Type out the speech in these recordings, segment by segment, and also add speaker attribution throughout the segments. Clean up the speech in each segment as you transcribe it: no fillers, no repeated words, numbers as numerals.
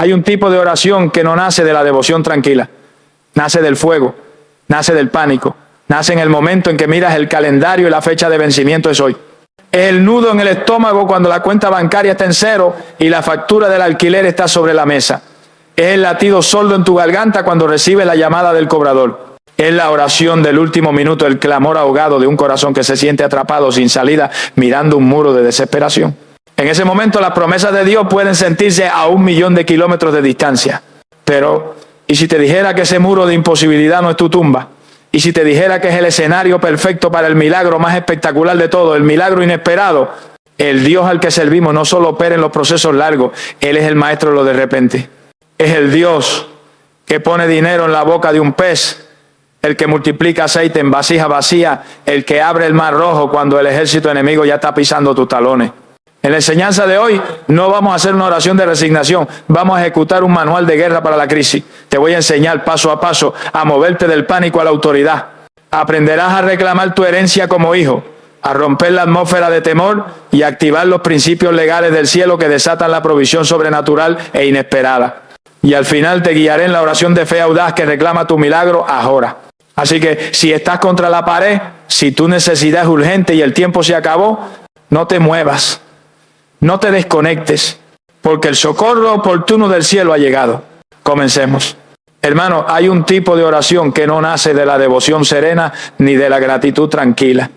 Speaker 1: Hay un tipo de oración que no nace de la devoción tranquila, nace del fuego, nace del pánico, nace en el momento en que miras el calendario y la fecha de vencimiento es hoy. Es el nudo en el estómago cuando la cuenta bancaria está en cero y la factura del alquiler está sobre la mesa. Es el latido sordo en tu garganta cuando recibes la llamada del cobrador. Es la oración del último minuto, el clamor ahogado de un corazón que se siente atrapado sin salida, mirando un muro de desesperación. En ese momento las promesas de Dios pueden sentirse a 1.000.000 de kilómetros de distancia. Pero, ¿y si te dijera que ese muro de imposibilidad no es tu tumba? ¿Y si te dijera que es el escenario perfecto para el milagro más espectacular de todo, el milagro inesperado? El Dios al que servimos no solo opera en los procesos largos, Él es el maestro de lo de repente. Es el Dios que pone dinero en la boca de un pez, el que multiplica aceite en vasija vacía, el que abre el mar rojo cuando el ejército enemigo ya está pisando tus talones. En la enseñanza de hoy no vamos a hacer una oración de resignación, vamos a ejecutar un manual de guerra para la crisis. Te voy a enseñar paso a paso a moverte del pánico a la autoridad. Aprenderás a reclamar tu herencia como hijo, a romper la atmósfera de temor y a activar los principios legales del cielo que desatan la provisión sobrenatural e inesperada. Y al final te guiaré en la oración de fe audaz que reclama tu milagro ahora. Así que si estás contra la pared, si tu necesidad es urgente y el tiempo se acabó, no te muevas. No te desconectes, porque el socorro oportuno del cielo ha llegado. Comencemos. Hermano, hay un tipo de oración que no nace de la devoción serena ni de la gratitud tranquila.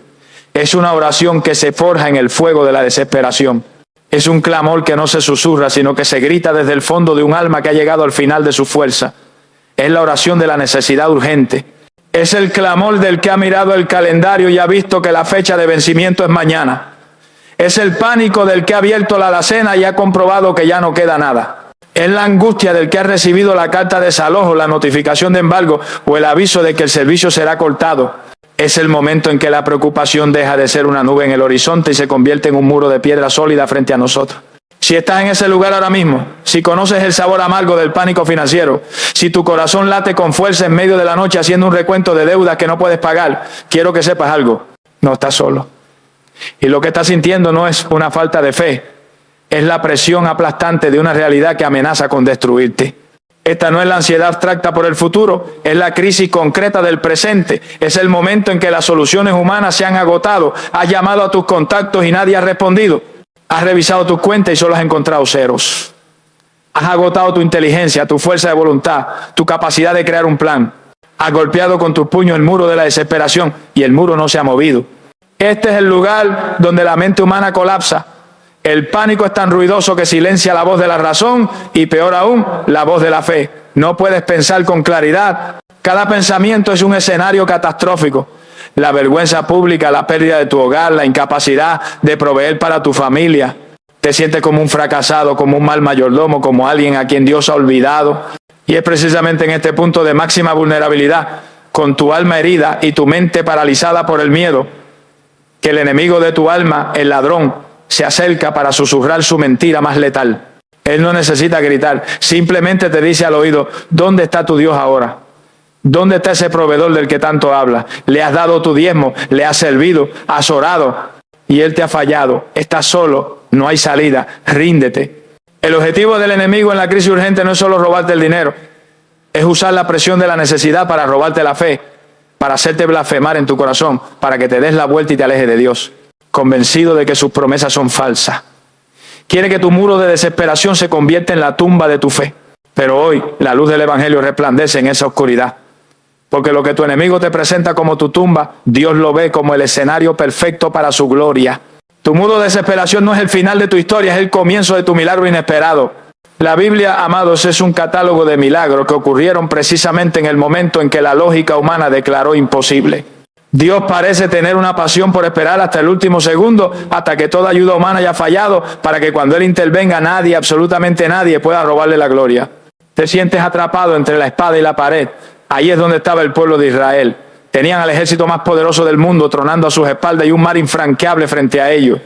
Speaker 1: Es una oración que se forja en el fuego de la desesperación. Es un clamor que no se susurra, sino que se grita desde el fondo de un alma que ha llegado al final de su fuerza. Es la oración de la necesidad urgente. Es el clamor del que ha mirado el calendario y ha visto que la fecha de vencimiento es mañana. Es el pánico del que ha abierto la alacena y ha comprobado que ya no queda nada. Es la angustia del que ha recibido la carta de desalojo, la notificación de embargo o el aviso de que el servicio será cortado. Es el momento en que la preocupación deja de ser una nube en el horizonte y se convierte en un muro de piedra sólida frente a nosotros. Si estás en ese lugar ahora mismo, si conoces el sabor amargo del pánico financiero, si tu corazón late con fuerza en medio de la noche haciendo un recuento de deudas que no puedes pagar, quiero que sepas algo, no estás solo. Y lo que estás sintiendo no es una falta de fe, es la presión aplastante de una realidad que amenaza con destruirte. Esta no es la ansiedad abstracta por el futuro, es la crisis concreta del presente. Es el momento en que las soluciones humanas se han agotado. Has llamado a tus contactos y nadie ha respondido. Has revisado tus cuentas y solo has encontrado ceros. Has agotado tu inteligencia, tu fuerza de voluntad, tu capacidad de crear un plan. Has golpeado con tus puños el muro de la desesperación y el muro no se ha movido. Este es el lugar donde la mente humana colapsa. El pánico es tan ruidoso que silencia la voz de la razón y, peor aún, la voz de la fe. No puedes pensar con claridad. Cada pensamiento es un escenario catastrófico. La vergüenza pública, la pérdida de tu hogar, la incapacidad de proveer para tu familia. Te sientes como un fracasado, como un mal mayordomo, como alguien a quien Dios ha olvidado. Y es precisamente en este punto de máxima vulnerabilidad, con tu alma herida y tu mente paralizada por el miedo, que el enemigo de tu alma, el ladrón, se acerca para susurrar su mentira más letal. Él no necesita gritar, simplemente te dice al oído, ¿dónde está tu Dios ahora? ¿Dónde está ese proveedor del que tanto habla? Le has dado tu diezmo, le has servido, has orado y él te ha fallado. Estás solo, no hay salida, ríndete. El objetivo del enemigo en la crisis urgente no es solo robarte el dinero, es usar la presión de la necesidad para robarte la fe, para hacerte blasfemar en tu corazón, para que te des la vuelta y te alejes de Dios, convencido de que sus promesas son falsas. Quiere que tu muro de desesperación se convierta en la tumba de tu fe. Pero hoy la luz del Evangelio resplandece en esa oscuridad. Porque lo que tu enemigo te presenta como tu tumba, Dios lo ve como el escenario perfecto para su gloria. Tu muro de desesperación no es el final de tu historia, es el comienzo de tu milagro inesperado. La Biblia, amados, es un catálogo de milagros que ocurrieron precisamente en el momento en que la lógica humana declaró imposible. Dios parece tener una pasión por esperar hasta el último segundo, hasta que toda ayuda humana haya fallado, para que cuando Él intervenga nadie, absolutamente nadie, pueda robarle la gloria. Te sientes atrapado entre la espada y la pared. Ahí es donde estaba el pueblo de Israel. Tenían al ejército más poderoso del mundo tronando a sus espaldas y un mar infranqueable frente a ellos.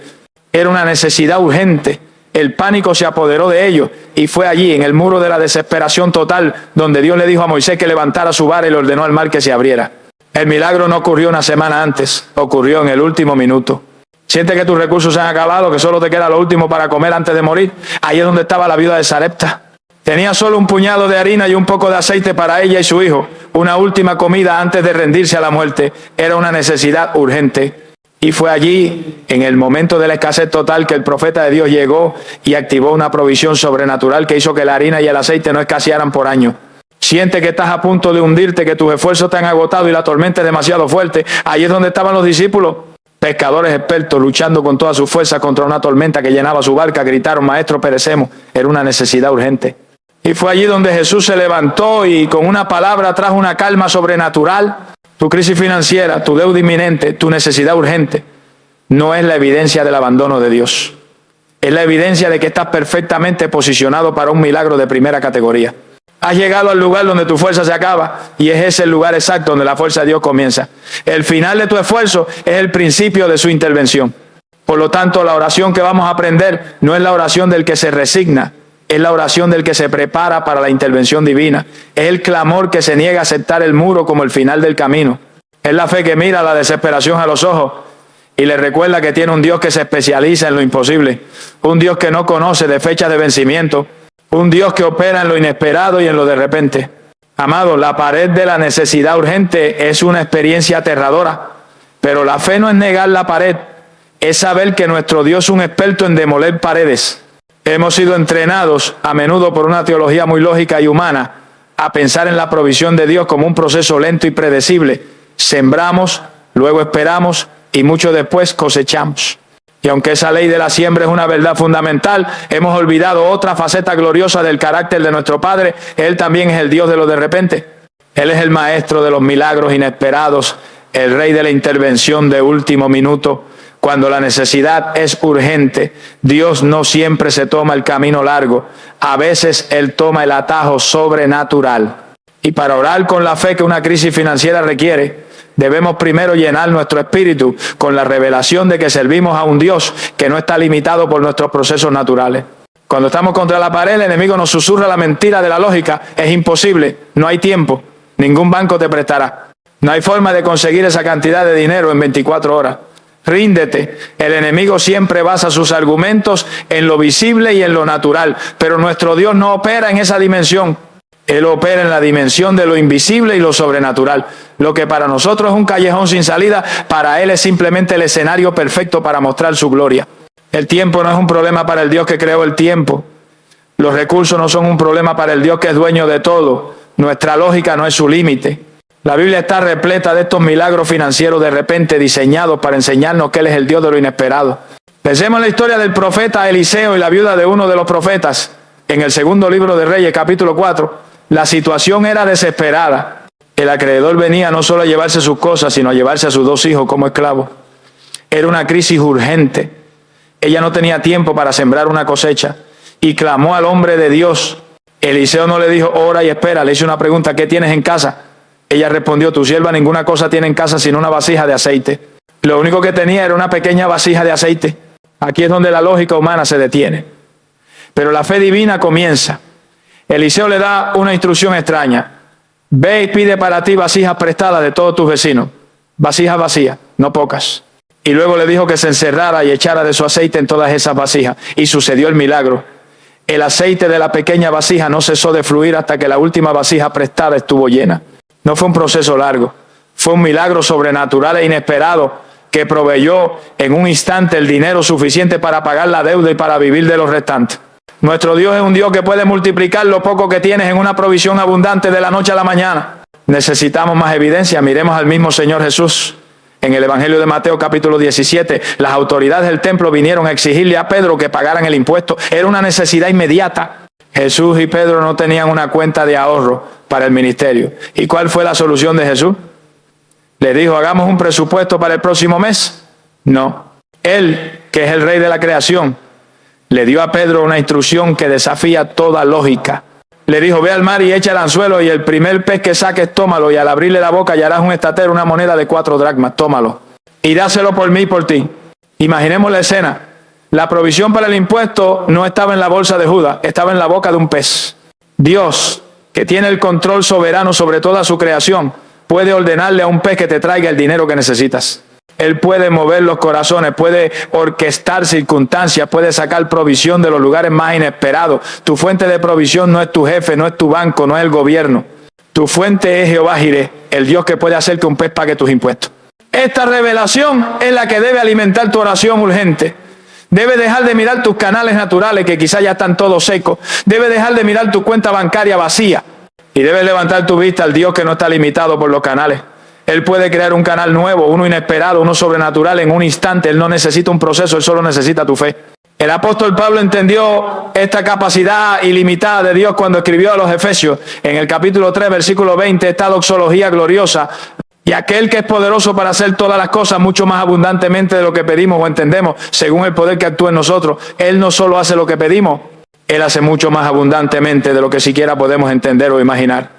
Speaker 1: Era una necesidad urgente. El pánico se apoderó de ellos y fue allí, en el muro de la desesperación total, donde Dios le dijo a Moisés que levantara su vara y le ordenó al mar que se abriera. El milagro no ocurrió una semana antes, ocurrió en el último minuto. ¿Sientes que tus recursos se han acabado, que solo te queda lo último para comer antes de morir? Ahí es donde estaba la viuda de Sarepta. Tenía solo un puñado de harina y un poco de aceite para ella y su hijo. Una última comida antes de rendirse a la muerte. Era una necesidad urgente. Y fue allí, en el momento de la escasez total, que el profeta de Dios llegó y activó una provisión sobrenatural que hizo que la harina y el aceite no escasearan por años. Siente que estás a punto de hundirte, que tus esfuerzos te han agotado y la tormenta es demasiado fuerte. Ahí es donde estaban los discípulos, pescadores expertos, luchando con toda su fuerza contra una tormenta que llenaba su barca. Gritaron: maestro, perecemos. Era una necesidad urgente. Y fue allí donde Jesús se levantó y con una palabra trajo una calma sobrenatural. Tu crisis financiera, tu deuda inminente, tu necesidad urgente, no es la evidencia del abandono de Dios. Es la evidencia de que estás perfectamente posicionado para un milagro de primera categoría. Has llegado al lugar donde tu fuerza se acaba y es ese el lugar exacto donde la fuerza de Dios comienza. El final de tu esfuerzo es el principio de su intervención. Por lo tanto, la oración que vamos a aprender no es la oración del que se resigna, es la oración del que se prepara para la intervención divina. Es el clamor que se niega a aceptar el muro como el final del camino. Es la fe que mira la desesperación a los ojos y le recuerda que tiene un Dios que se especializa en lo imposible. Un Dios que no conoce de fechas de vencimiento. Un Dios que opera en lo inesperado y en lo de repente. Amados, la pared de la necesidad urgente es una experiencia aterradora. Pero la fe no es negar la pared. Es saber que nuestro Dios es un experto en demoler paredes. Hemos sido entrenados, a menudo por una teología muy lógica y humana, a pensar en la provisión de Dios como un proceso lento y predecible. Sembramos, luego esperamos y mucho después cosechamos. Y aunque esa ley de la siembra es una verdad fundamental, hemos olvidado otra faceta gloriosa del carácter de nuestro Padre. Él también es el Dios de lo de repente. Él es el maestro de los milagros inesperados, el rey de la intervención de último minuto. Cuando la necesidad es urgente, Dios no siempre se toma el camino largo. A veces Él toma el atajo sobrenatural. Y para orar con la fe que una crisis financiera requiere, debemos primero llenar nuestro espíritu con la revelación de que servimos a un Dios que no está limitado por nuestros procesos naturales. Cuando estamos contra la pared, el enemigo nos susurra la mentira de la lógica. Es imposible, no hay tiempo, ningún banco te prestará. No hay forma de conseguir esa cantidad de dinero en 24 horas. Ríndete. El enemigo siempre basa sus argumentos en lo visible y en lo natural, pero nuestro Dios no opera en esa dimensión. Él opera en la dimensión de lo invisible y lo sobrenatural. Lo que para nosotros es un callejón sin salida, para Él es simplemente el escenario perfecto para mostrar su gloria. El tiempo no es un problema para el Dios que creó el tiempo. Los recursos no son un problema para el Dios que es dueño de todo. Nuestra lógica no es su límite. La Biblia está repleta de estos milagros financieros de repente diseñados para enseñarnos que Él es el Dios de lo inesperado. Pensemos en la historia del profeta Eliseo y la viuda de uno de los profetas. En el segundo libro de Reyes, capítulo 4, la situación era desesperada. El acreedor venía no solo a llevarse sus cosas, sino a llevarse a sus 2 hijos como esclavos. Era una crisis urgente. Ella no tenía tiempo para sembrar una cosecha y clamó al hombre de Dios. Eliseo no le dijo, ora y espera, le hizo una pregunta, ¿qué tienes en casa? Ella respondió, tu sierva ninguna cosa tiene en casa sino una vasija de aceite. Lo único que tenía era una pequeña vasija de aceite. Aquí es donde la lógica humana se detiene. Pero la fe divina comienza. Eliseo le da una instrucción extraña. Ve y pide para ti vasijas prestadas de todos tus vecinos. Vasijas vacías, no pocas. Y luego le dijo que se encerrara y echara de su aceite en todas esas vasijas. Y sucedió el milagro. El aceite de la pequeña vasija no cesó de fluir hasta que la última vasija prestada estuvo llena. No fue un proceso largo, fue un milagro sobrenatural e inesperado que proveyó en un instante el dinero suficiente para pagar la deuda y para vivir de los restantes. Nuestro Dios es un Dios que puede multiplicar lo poco que tienes en una provisión abundante de la noche a la mañana. Necesitamos más evidencia. Miremos al mismo Señor Jesús. En el Evangelio de Mateo capítulo 17, las autoridades del templo vinieron a exigirle a Pedro que pagaran el impuesto. Era una necesidad inmediata. Jesús y Pedro no tenían una cuenta de ahorro para el ministerio. ¿Y cuál fue la solución de Jesús? ¿Le dijo, hagamos un presupuesto para el próximo mes? No. Él, que es el rey de la creación, le dio a Pedro una instrucción que desafía toda lógica. Le dijo, ve al mar y echa el anzuelo y el primer pez que saques, tómalo, y al abrirle la boca hallarás un estatero, una moneda de 4 dracmas, tómalo. Y dáselo por mí y por ti. Imaginemos la escena. La provisión para el impuesto no estaba en la bolsa de Judas, estaba en la boca de un pez. Dios, que tiene el control soberano sobre toda su creación, puede ordenarle a un pez que te traiga el dinero que necesitas. Él puede mover los corazones, puede orquestar circunstancias, puede sacar provisión de los lugares más inesperados. Tu fuente de provisión no es tu jefe, no es tu banco, no es el gobierno. Tu fuente es Jehová Jireh, el Dios que puede hacer que un pez pague tus impuestos. Esta revelación es la que debe alimentar tu oración urgente. Debe dejar de mirar tus canales naturales que quizás ya están todos secos. Debe dejar de mirar tu cuenta bancaria vacía. Y debes levantar tu vista al Dios que no está limitado por los canales. Él puede crear un canal nuevo, uno inesperado, uno sobrenatural en un instante. Él no necesita un proceso, Él solo necesita tu fe. El apóstol Pablo entendió esta capacidad ilimitada de Dios cuando escribió a los Efesios, en el capítulo 3, versículo 20, esta doxología gloriosa. Y aquel que es poderoso para hacer todas las cosas mucho más abundantemente de lo que pedimos o entendemos, según el poder que actúa en nosotros. Él no solo hace lo que pedimos, Él hace mucho más abundantemente de lo que siquiera podemos entender o imaginar.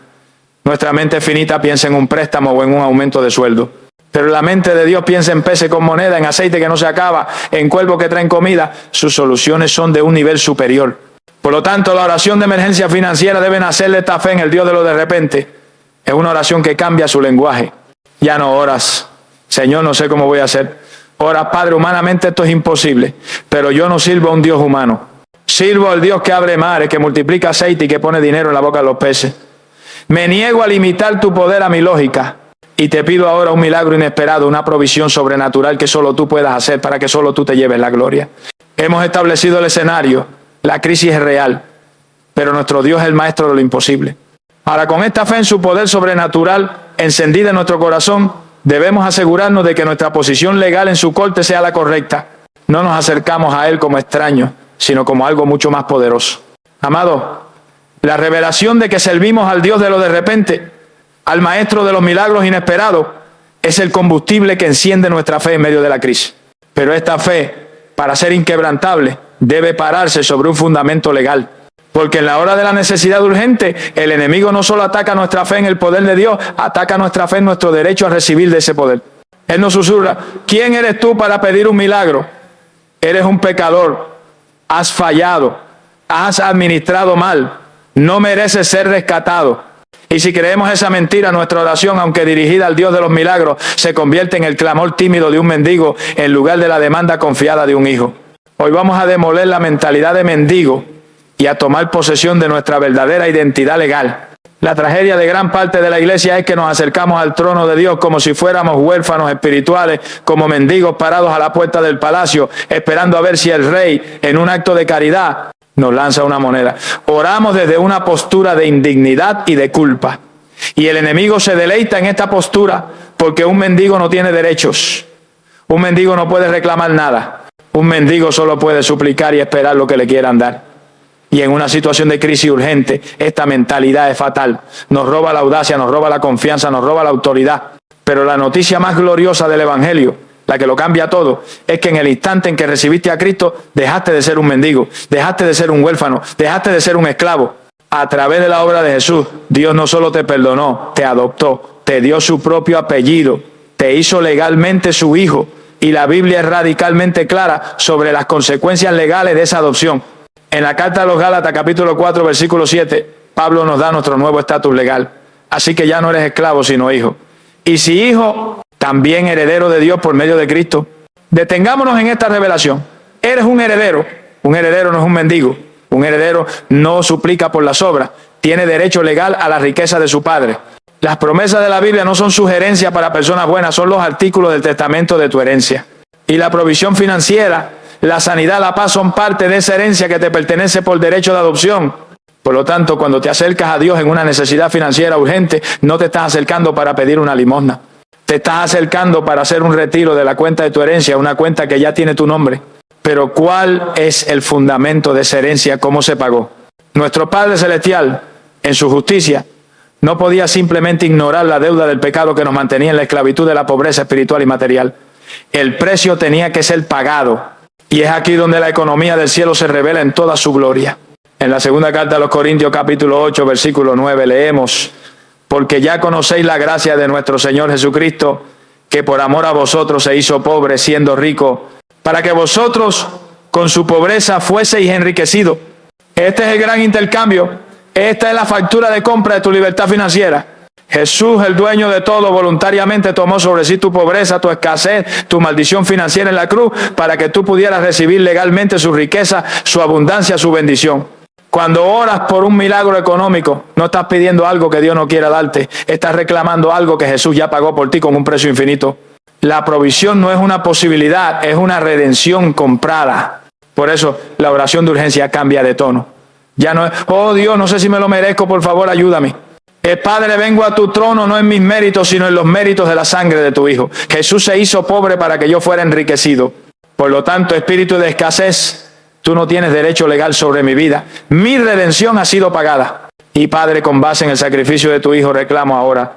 Speaker 1: Nuestra mente finita piensa en un préstamo o en un aumento de sueldo. Pero la mente de Dios piensa en peces con moneda, en aceite que no se acaba, en cuervos que traen comida. Sus soluciones son de un nivel superior. Por lo tanto, la oración de emergencia financiera debe nacer de esta fe en el Dios de lo de repente. Es una oración que cambia su lenguaje. Ya no oras, Señor, no sé cómo voy a hacer. Oras, Padre, humanamente esto es imposible, pero yo no sirvo a un Dios humano. Sirvo al Dios que abre mares, que multiplica aceite y que pone dinero en la boca de los peces. Me niego a limitar tu poder a mi lógica y te pido ahora un milagro inesperado, una provisión sobrenatural que solo tú puedas hacer para que solo tú te lleves la gloria. Hemos establecido el escenario, la crisis es real, pero nuestro Dios es el maestro de lo imposible. Ahora, con esta fe en su poder sobrenatural encendida en nuestro corazón, debemos asegurarnos de que nuestra posición legal en su corte sea la correcta. No nos acercamos a Él como extraños, sino como algo mucho más poderoso. Amado, la revelación de que servimos al Dios de lo de repente, al Maestro de los milagros inesperados, es el combustible que enciende nuestra fe en medio de la crisis. Pero esta fe, para ser inquebrantable, debe pararse sobre un fundamento legal. Porque en la hora de la necesidad urgente, el enemigo no solo ataca nuestra fe en el poder de Dios, ataca nuestra fe en nuestro derecho a recibir de ese poder. Él nos susurra, ¿quién eres tú para pedir un milagro? Eres un pecador, has fallado, has administrado mal, no mereces ser rescatado. Y si creemos esa mentira, nuestra oración, aunque dirigida al Dios de los milagros, se convierte en el clamor tímido de un mendigo en lugar de la demanda confiada de un hijo. Hoy vamos a demoler la mentalidad de mendigo y a tomar posesión de nuestra verdadera identidad legal. La tragedia de gran parte de la iglesia es que nos acercamos al trono de Dios como si fuéramos huérfanos espirituales, como mendigos parados a la puerta del palacio, esperando a ver si el rey, en un acto de caridad, nos lanza una moneda. Oramos desde una postura de indignidad y de culpa. Y el enemigo se deleita en esta postura porque un mendigo no tiene derechos. Un mendigo no puede reclamar nada. Un mendigo solo puede suplicar y esperar lo que le quieran dar. Y en una situación de crisis urgente, esta mentalidad es fatal. Nos roba la audacia, nos roba la confianza, nos roba la autoridad. Pero la noticia más gloriosa del Evangelio, la que lo cambia todo, es que en el instante en que recibiste a Cristo, dejaste de ser un mendigo, dejaste de ser un huérfano, dejaste de ser un esclavo. A través de la obra de Jesús, Dios no solo te perdonó, te adoptó, te dio su propio apellido, te hizo legalmente su hijo. Y la Biblia es radicalmente clara sobre las consecuencias legales de esa adopción. En la carta a los Gálatas, capítulo 4, versículo 7, Pablo nos da nuestro nuevo estatus legal. Así que ya no eres esclavo, sino hijo. Y si hijo, también heredero de Dios por medio de Cristo. Detengámonos en esta revelación. Eres un heredero. Un heredero no es un mendigo. Un heredero no suplica por las obras. Tiene derecho legal a la riqueza de su padre. Las promesas de la Biblia no son sugerencias para personas buenas, son los artículos del testamento de tu herencia. Y la provisión financiera, la sanidad, la paz son parte de esa herencia que te pertenece por derecho de adopción. Por lo tanto, cuando te acercas a Dios en una necesidad financiera urgente, no te estás acercando para pedir una limosna. Te estás acercando para hacer un retiro de la cuenta de tu herencia, una cuenta que ya tiene tu nombre. Pero ¿cuál es el fundamento de esa herencia? ¿Cómo se pagó? Nuestro Padre Celestial, en su justicia, no podía simplemente ignorar la deuda del pecado que nos mantenía en la esclavitud de la pobreza espiritual y material. El precio tenía que ser pagado. Y es aquí donde la economía del cielo se revela en toda su gloria. En la segunda carta a los Corintios, capítulo 8, versículo 9, leemos: porque ya conocéis la gracia de nuestro Señor Jesucristo, que por amor a vosotros se hizo pobre, siendo rico, para que vosotros con su pobreza fueseis enriquecidos. Este es el gran intercambio. Esta es la factura de compra de tu libertad financiera. Jesús, el dueño de todo, voluntariamente tomó sobre sí tu pobreza, tu escasez, tu maldición financiera en la cruz, para que tú pudieras recibir legalmente su riqueza, su abundancia, su bendición. Cuando oras por un milagro económico, no estás pidiendo algo que Dios no quiera darte, estás reclamando algo que Jesús ya pagó por ti con un precio infinito. La provisión no es una posibilidad, es una redención comprada. Por eso la oración de urgencia cambia de tono. Ya no es, oh Dios, no sé si me lo merezco, por favor ayúdame. Padre, vengo a tu trono no en mis méritos, sino en los méritos de la sangre de tu Hijo. Jesús se hizo pobre para que yo fuera enriquecido. Por lo tanto, espíritu de escasez, tú no tienes derecho legal sobre mi vida. Mi redención ha sido pagada. Y Padre, con base en el sacrificio de tu Hijo, reclamo ahora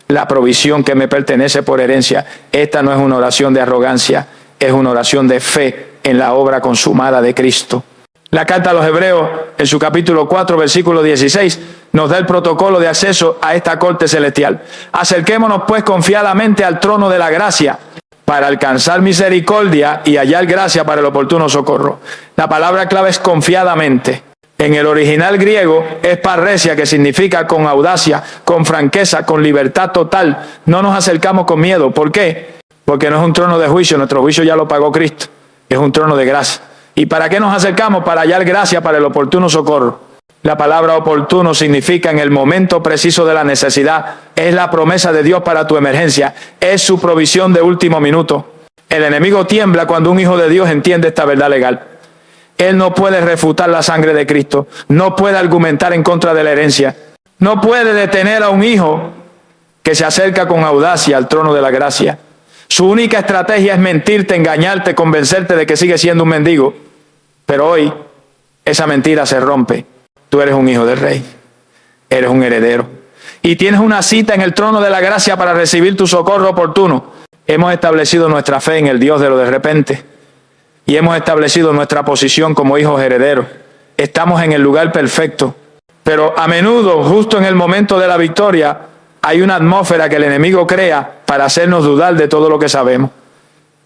Speaker 1: la provisión que me pertenece por herencia. Esta no es una oración de arrogancia, es una oración de fe en la obra consumada de Cristo. La carta a los Hebreos, en su capítulo 4, versículo 16, nos da el protocolo de acceso a esta corte celestial. Acerquémonos pues confiadamente al trono de la gracia para alcanzar misericordia y hallar gracia para el oportuno socorro. La palabra clave es confiadamente. En el original griego es parresia, que significa con audacia, con franqueza, con libertad total. No nos acercamos con miedo. ¿Por qué? Porque no es un trono de juicio, nuestro juicio ya lo pagó Cristo. Es un trono de gracia. ¿Y para qué nos acercamos? Para hallar gracia para el oportuno socorro. La palabra oportuno significa en el momento preciso de la necesidad. Es la promesa de Dios para tu emergencia. Es su provisión de último minuto. El enemigo tiembla cuando un hijo de Dios entiende esta verdad legal. Él no puede refutar la sangre de Cristo. No puede argumentar en contra de la herencia. No puede detener a un hijo que se acerca con audacia al trono de la gracia. Su única estrategia es mentirte, engañarte, convencerte de que sigue siendo un mendigo. Pero hoy esa mentira se rompe. Tú eres un hijo del rey. Eres un heredero. Y tienes una cita en el trono de la gracia para recibir tu socorro oportuno. Hemos establecido nuestra fe en el Dios de lo de repente. Y hemos establecido nuestra posición como hijos herederos. Estamos en el lugar perfecto. Pero a menudo, justo en el momento de la victoria, hay una atmósfera que el enemigo crea para hacernos dudar de todo lo que sabemos.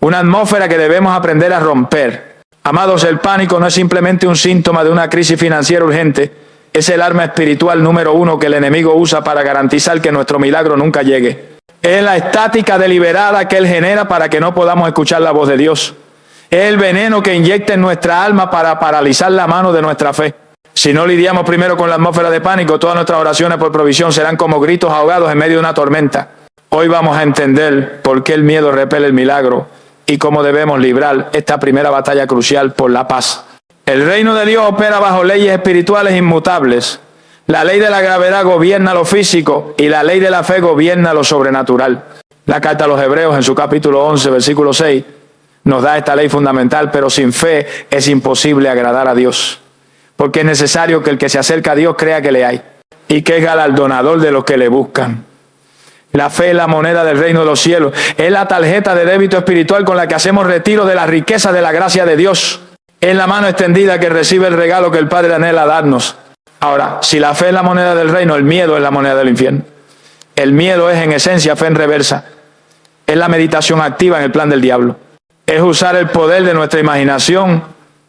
Speaker 1: Una atmósfera que debemos aprender a romper. Amados, el pánico no es simplemente un síntoma de una crisis financiera urgente. Es el arma espiritual número 1 que el enemigo usa para garantizar que nuestro milagro nunca llegue. Es la estática deliberada que él genera para que no podamos escuchar la voz de Dios. Es el veneno que inyecta en nuestra alma para paralizar la mano de nuestra fe. Si no lidiamos primero con la atmósfera de pánico, todas nuestras oraciones por provisión serán como gritos ahogados en medio de una tormenta. Hoy vamos a entender por qué el miedo repele el milagro y cómo debemos librar esta primera batalla crucial por la paz. El reino de Dios opera bajo leyes espirituales inmutables. La ley de la gravedad gobierna lo físico y la ley de la fe gobierna lo sobrenatural. La carta a los Hebreos, en su capítulo 11, versículo 6, nos da esta ley fundamental, pero sin fe es imposible agradar a Dios. Porque es necesario que el que se acerca a Dios crea que le hay y que es galardonador de los que le buscan. La fe es la moneda del reino de los cielos. Es la tarjeta de débito espiritual con la que hacemos retiro de la riqueza de la gracia de Dios. Es la mano extendida que recibe el regalo que el Padre anhela darnos. Ahora, si la fe es la moneda del reino, el miedo es la moneda del infierno. El miedo es en esencia fe en reversa. Es la meditación activa en el plan del diablo. Es usar el poder de nuestra imaginación,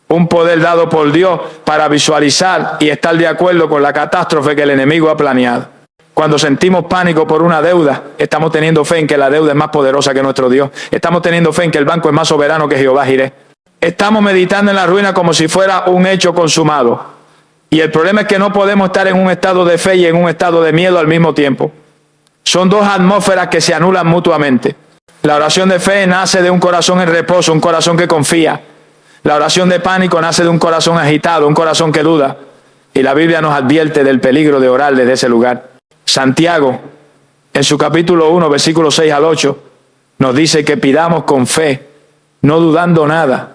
Speaker 1: un poder dado por Dios para visualizar y estar de acuerdo con la catástrofe que el enemigo ha planeado. Cuando sentimos pánico por una deuda, estamos teniendo fe en que la deuda es más poderosa que nuestro Dios. Estamos teniendo fe en que el banco es más soberano que Jehová Jireh. Estamos meditando en la ruina como si fuera un hecho consumado. Y el problema es que no podemos estar en un estado de fe y en un estado de miedo al mismo tiempo. Son dos atmósferas que se anulan mutuamente. La oración de fe nace de un corazón en reposo, un corazón que confía. La oración de pánico nace de un corazón agitado, un corazón que duda. Y la Biblia nos advierte del peligro de orar desde ese lugar. Santiago, en su capítulo 1, versículos 6 al 8, nos dice que pidamos con fe, no dudando nada,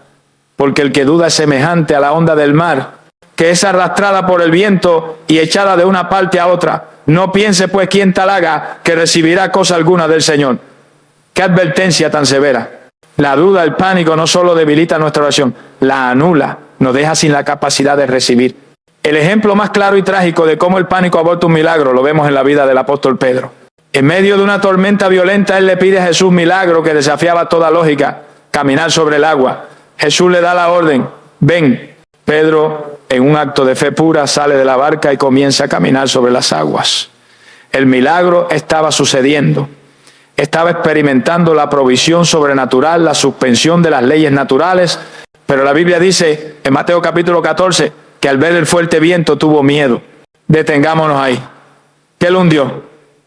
Speaker 1: porque el que duda es semejante a la onda del mar, que es arrastrada por el viento y echada de una parte a otra. No piense pues quien tal haga que recibirá cosa alguna del Señor. ¡Qué advertencia tan severa! La duda, el pánico no solo debilita nuestra oración, la anula, nos deja sin la capacidad de recibir. El ejemplo más claro y trágico de cómo el pánico aborta un milagro lo vemos en la vida del apóstol Pedro. En medio de una tormenta violenta, él le pide a Jesús un milagro que desafiaba toda lógica, caminar sobre el agua. Jesús le da la orden, ven. Pedro, en un acto de fe pura, sale de la barca y comienza a caminar sobre las aguas. El milagro estaba sucediendo. Estaba experimentando la provisión sobrenatural, la suspensión de las leyes naturales. Pero la Biblia dice en Mateo capítulo 14 que al ver el fuerte viento tuvo miedo. Detengámonos ahí. ¿Qué lo hundió?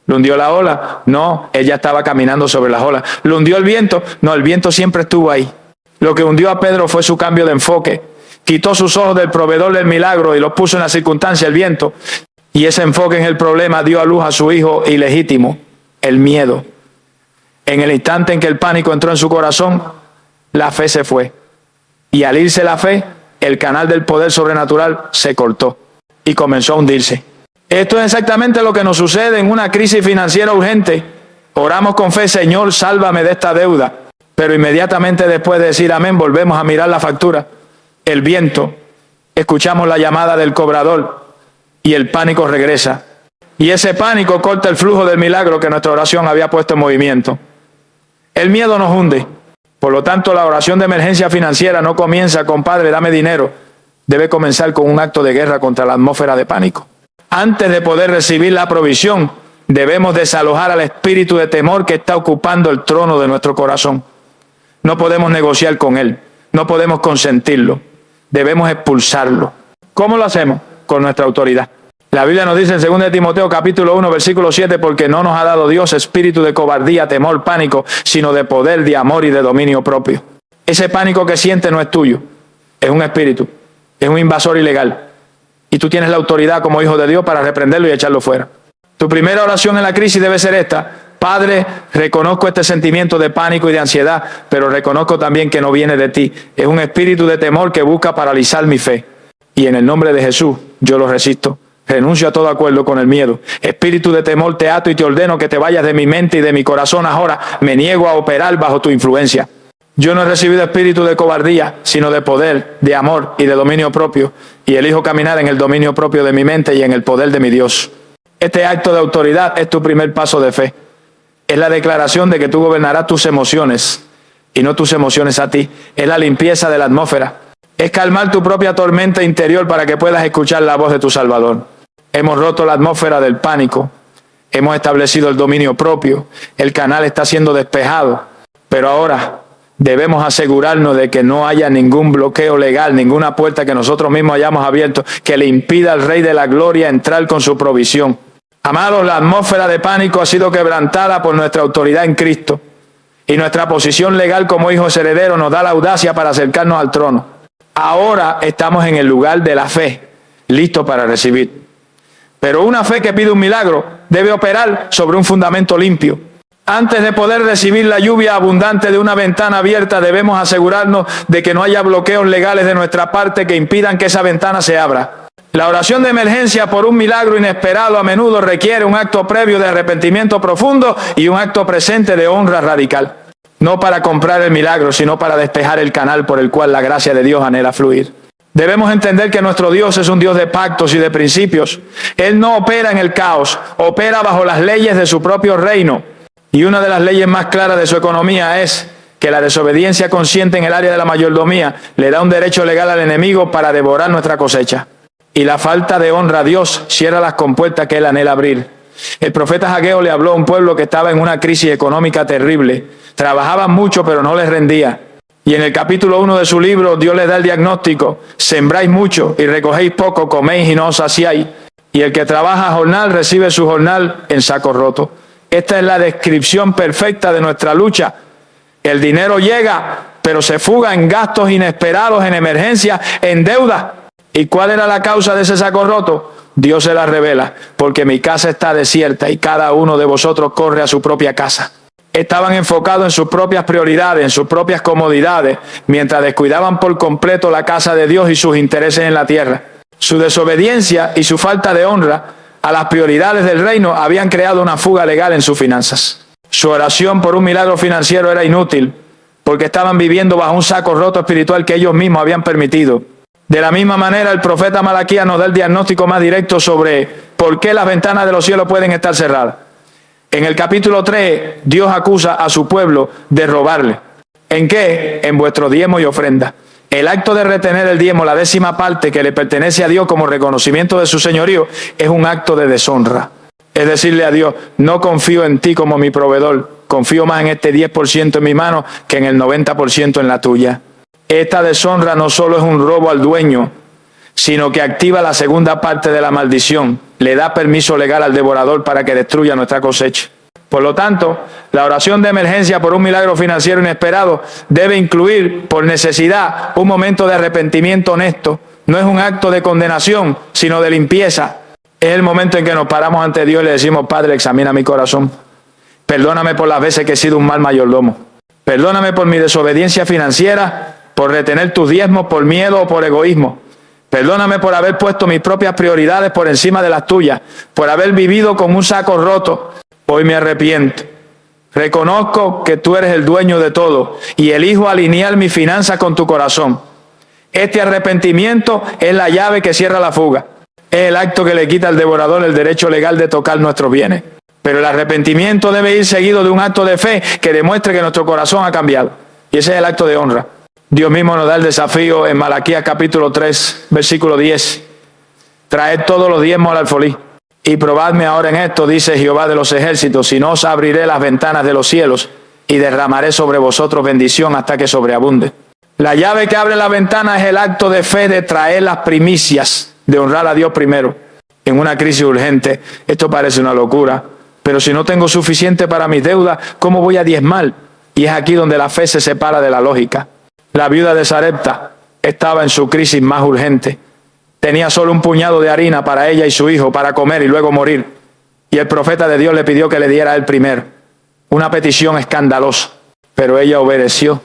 Speaker 1: ¿Lo hundió la ola? No, ella estaba caminando sobre las olas. ¿Lo hundió el viento? No, el viento siempre estuvo ahí. Lo que hundió a Pedro fue su cambio de enfoque. Quitó sus ojos del proveedor del milagro y los puso en la circunstancia, el viento. Y ese enfoque en el problema dio a luz a su hijo ilegítimo, el miedo. En el instante en que el pánico entró en su corazón, la fe se fue. Y al irse la fe, el canal del poder sobrenatural se cortó y comenzó a hundirse. Esto es exactamente lo que nos sucede en una crisis financiera urgente. Oramos con fe, Señor, sálvame de esta deuda. Pero inmediatamente después de decir amén, volvemos a mirar la factura, el viento, escuchamos la llamada del cobrador y el pánico regresa. Y ese pánico corta el flujo del milagro que nuestra oración había puesto en movimiento. El miedo nos hunde. Por lo tanto, la oración de emergencia financiera no comienza con Padre, dame dinero. Debe comenzar con un acto de guerra contra la atmósfera de pánico. Antes de poder recibir la provisión, debemos desalojar al espíritu de temor que está ocupando el trono de nuestro corazón. No podemos negociar con él, no podemos consentirlo, debemos expulsarlo. ¿Cómo lo hacemos? Con nuestra autoridad. La Biblia nos dice en 2 de Timoteo capítulo 1 versículo 7, porque no nos ha dado Dios espíritu de cobardía, temor, pánico, sino de poder, de amor y de dominio propio. Ese pánico que sientes no es tuyo, es un espíritu, es un invasor ilegal. Y tú tienes la autoridad como hijo de Dios para reprenderlo y echarlo fuera. Tu primera oración en la crisis debe ser esta: Padre, reconozco este sentimiento de pánico y de ansiedad, pero reconozco también que no viene de ti. Es un espíritu de temor que busca paralizar mi fe. Y en el nombre de Jesús, yo lo resisto. Renuncio a todo acuerdo con el miedo. Espíritu de temor, te ato y te ordeno que te vayas de mi mente y de mi corazón ahora. Me niego a operar bajo tu influencia. Yo no he recibido espíritu de cobardía, sino de poder, de amor y de dominio propio. Y elijo caminar en el dominio propio de mi mente y en el poder de mi Dios. Este acto de autoridad es tu primer paso de fe. Es la declaración de que tú gobernarás tus emociones y no tus emociones a ti. Es la limpieza de la atmósfera. Es calmar tu propia tormenta interior para que puedas escuchar la voz de tu Salvador. Hemos roto la atmósfera del pánico. Hemos establecido el dominio propio. El canal está siendo despejado. Pero ahora debemos asegurarnos de que no haya ningún bloqueo legal, ninguna puerta que nosotros mismos hayamos abierto que le impida al Rey de la Gloria entrar con su provisión. Amados, la atmósfera de pánico ha sido quebrantada por nuestra autoridad en Cristo. Y nuestra posición legal como hijos herederos nos da la audacia para acercarnos al trono. Ahora estamos en el lugar de la fe, listos para recibir. Pero una fe que pide un milagro debe operar sobre un fundamento limpio. Antes de poder recibir la lluvia abundante de una ventana abierta, debemos asegurarnos de que no haya bloqueos legales de nuestra parte que impidan que esa ventana se abra. La oración de emergencia por un milagro inesperado a menudo requiere un acto previo de arrepentimiento profundo y un acto presente de honra radical. No para comprar el milagro, sino para despejar el canal por el cual la gracia de Dios anhela fluir. Debemos entender que nuestro Dios es un Dios de pactos y de principios. Él no opera en el caos, opera bajo las leyes de su propio reino. Y una de las leyes más claras de su economía es que la desobediencia consciente en el área de la mayordomía le da un derecho legal al enemigo para devorar nuestra cosecha. Y la falta de honra a Dios cierra las compuertas que él anhela abrir. El profeta Ageo le habló a un pueblo que estaba en una crisis económica terrible. Trabajaban mucho, pero no les rendía. Y en el capítulo 1 de su libro, Dios les da el diagnóstico: sembráis mucho y recogéis poco, coméis y no os saciáis. Y el que trabaja a jornal recibe su jornal en saco roto. Esta es la descripción perfecta de nuestra lucha. El dinero llega, pero se fuga en gastos inesperados, en emergencias, en deuda. ¿Y cuál era la causa de ese saco roto? Dios se la revela: porque mi casa está desierta y cada uno de vosotros corre a su propia casa. Estaban enfocados en sus propias prioridades, en sus propias comodidades, mientras descuidaban por completo la casa de Dios y sus intereses en la tierra. Su desobediencia y su falta de honra a las prioridades del reino habían creado una fuga legal en sus finanzas. Su oración por un milagro financiero era inútil, porque estaban viviendo bajo un saco roto espiritual que ellos mismos habían permitido. De la misma manera, el profeta Malaquías nos da el diagnóstico más directo sobre por qué las ventanas de los cielos pueden estar cerradas. En el capítulo 3, Dios acusa a su pueblo de robarle. ¿En qué? En vuestro diezmo y ofrenda. El acto de retener el diezmo, la 10ª parte que le pertenece a Dios como reconocimiento de su señorío, es un acto de deshonra. Es decirle a Dios, no confío en ti como mi proveedor, confío más en este 10% en mi mano que en el 90% en la tuya. Esta deshonra no solo es un robo al dueño, sino que activa la segunda parte de la maldición, le da permiso legal al devorador para que destruya nuestra cosecha. Por lo tanto, la oración de emergencia por un milagro financiero inesperado debe incluir, por necesidad, un momento de arrepentimiento honesto. No es un acto de condenación, sino de limpieza. Es el momento en que nos paramos ante Dios y le decimos, Padre, examina mi corazón. Perdóname por las veces que he sido un mal mayordomo. Perdóname por mi desobediencia financiera, por retener tus diezmos, por miedo o por egoísmo. Perdóname por haber puesto mis propias prioridades por encima de las tuyas, por haber vivido con un saco roto. Hoy me arrepiento. Reconozco que tú eres el dueño de todo y elijo alinear mis finanzas con tu corazón. Este arrepentimiento es la llave que cierra la fuga. Es el acto que le quita al devorador el derecho legal de tocar nuestros bienes. Pero el arrepentimiento debe ir seguido de un acto de fe que demuestre que nuestro corazón ha cambiado. Y ese es el acto de honra. Dios mismo nos da el desafío en Malaquías capítulo 3, versículo 10. Traed todos los diezmos al alfolí. Y probadme ahora en esto, dice Jehová de los ejércitos, si no os abriré las ventanas de los cielos y derramaré sobre vosotros bendición hasta que sobreabunde. La llave que abre la ventana es el acto de fe de traer las primicias, de honrar a Dios primero. En una crisis urgente, esto parece una locura, pero si no tengo suficiente para mis deudas, ¿cómo voy a diezmar? Y es aquí donde la fe se separa de la lógica. La viuda de Sarepta estaba en su crisis más urgente. Tenía solo un puñado de harina para ella y su hijo para comer y luego morir. Y el profeta de Dios le pidió que le diera el primero. Una petición escandalosa, pero ella obedeció.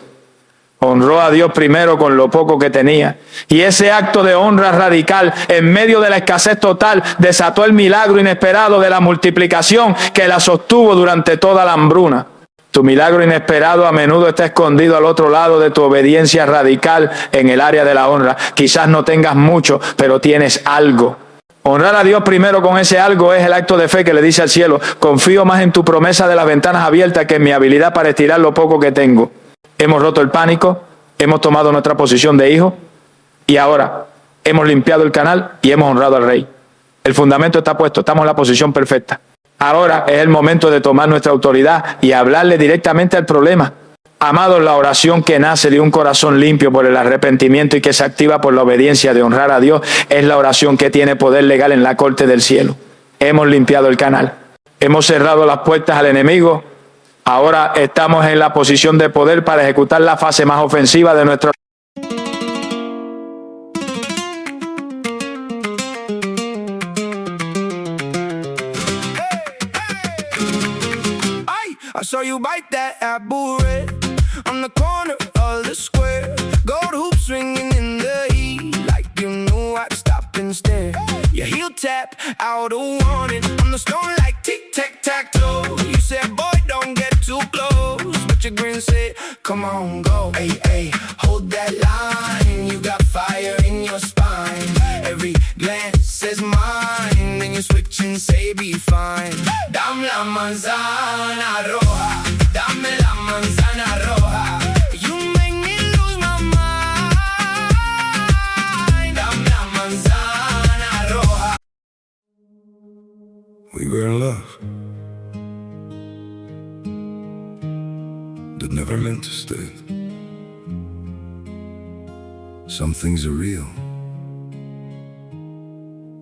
Speaker 1: Honró a Dios primero con lo poco que tenía. Y ese acto de honra radical en medio de la escasez total desató el milagro inesperado de la multiplicación que la sostuvo durante toda la hambruna. Tu milagro inesperado a menudo está escondido al otro lado de tu obediencia radical en el área de la honra. Quizás no tengas mucho, pero tienes algo. Honrar a Dios primero con ese algo es el acto de fe que le dice al cielo, confío más en tu promesa de las ventanas abiertas que en mi habilidad para estirar lo poco que tengo. Hemos roto el pánico, hemos tomado nuestra posición de hijo y ahora hemos limpiado el canal y hemos honrado al Rey. El fundamento está puesto, estamos en la posición perfecta. Ahora es el momento de tomar nuestra autoridad y hablarle directamente al problema. Amados, la oración que nace de un corazón limpio por el arrepentimiento y que se activa por la obediencia de honrar a Dios es la oración que tiene poder legal en la corte del cielo. Hemos limpiado el canal, hemos cerrado las puertas al enemigo. Ahora estamos en la posición de poder para ejecutar la fase más ofensiva de nuestra
Speaker 2: I saw you bite that apple red on the corner of the square. Gold hoops swinging in the heat like you knew I'd stop and stare. Your heel tap out a warning on the stone like tic-tac-tac-toe. You said, boy, don't get too close, but your grin said, come on, go. Hey, hey, hold that line. You got fire in your spine. Every glance says mine. Then you switch and say, be fine. Dame la manzana roja. Dame la manzana roja. You make me lose my mind. Dame la manzana roja. We were in love that never meant to stay. Some things are real,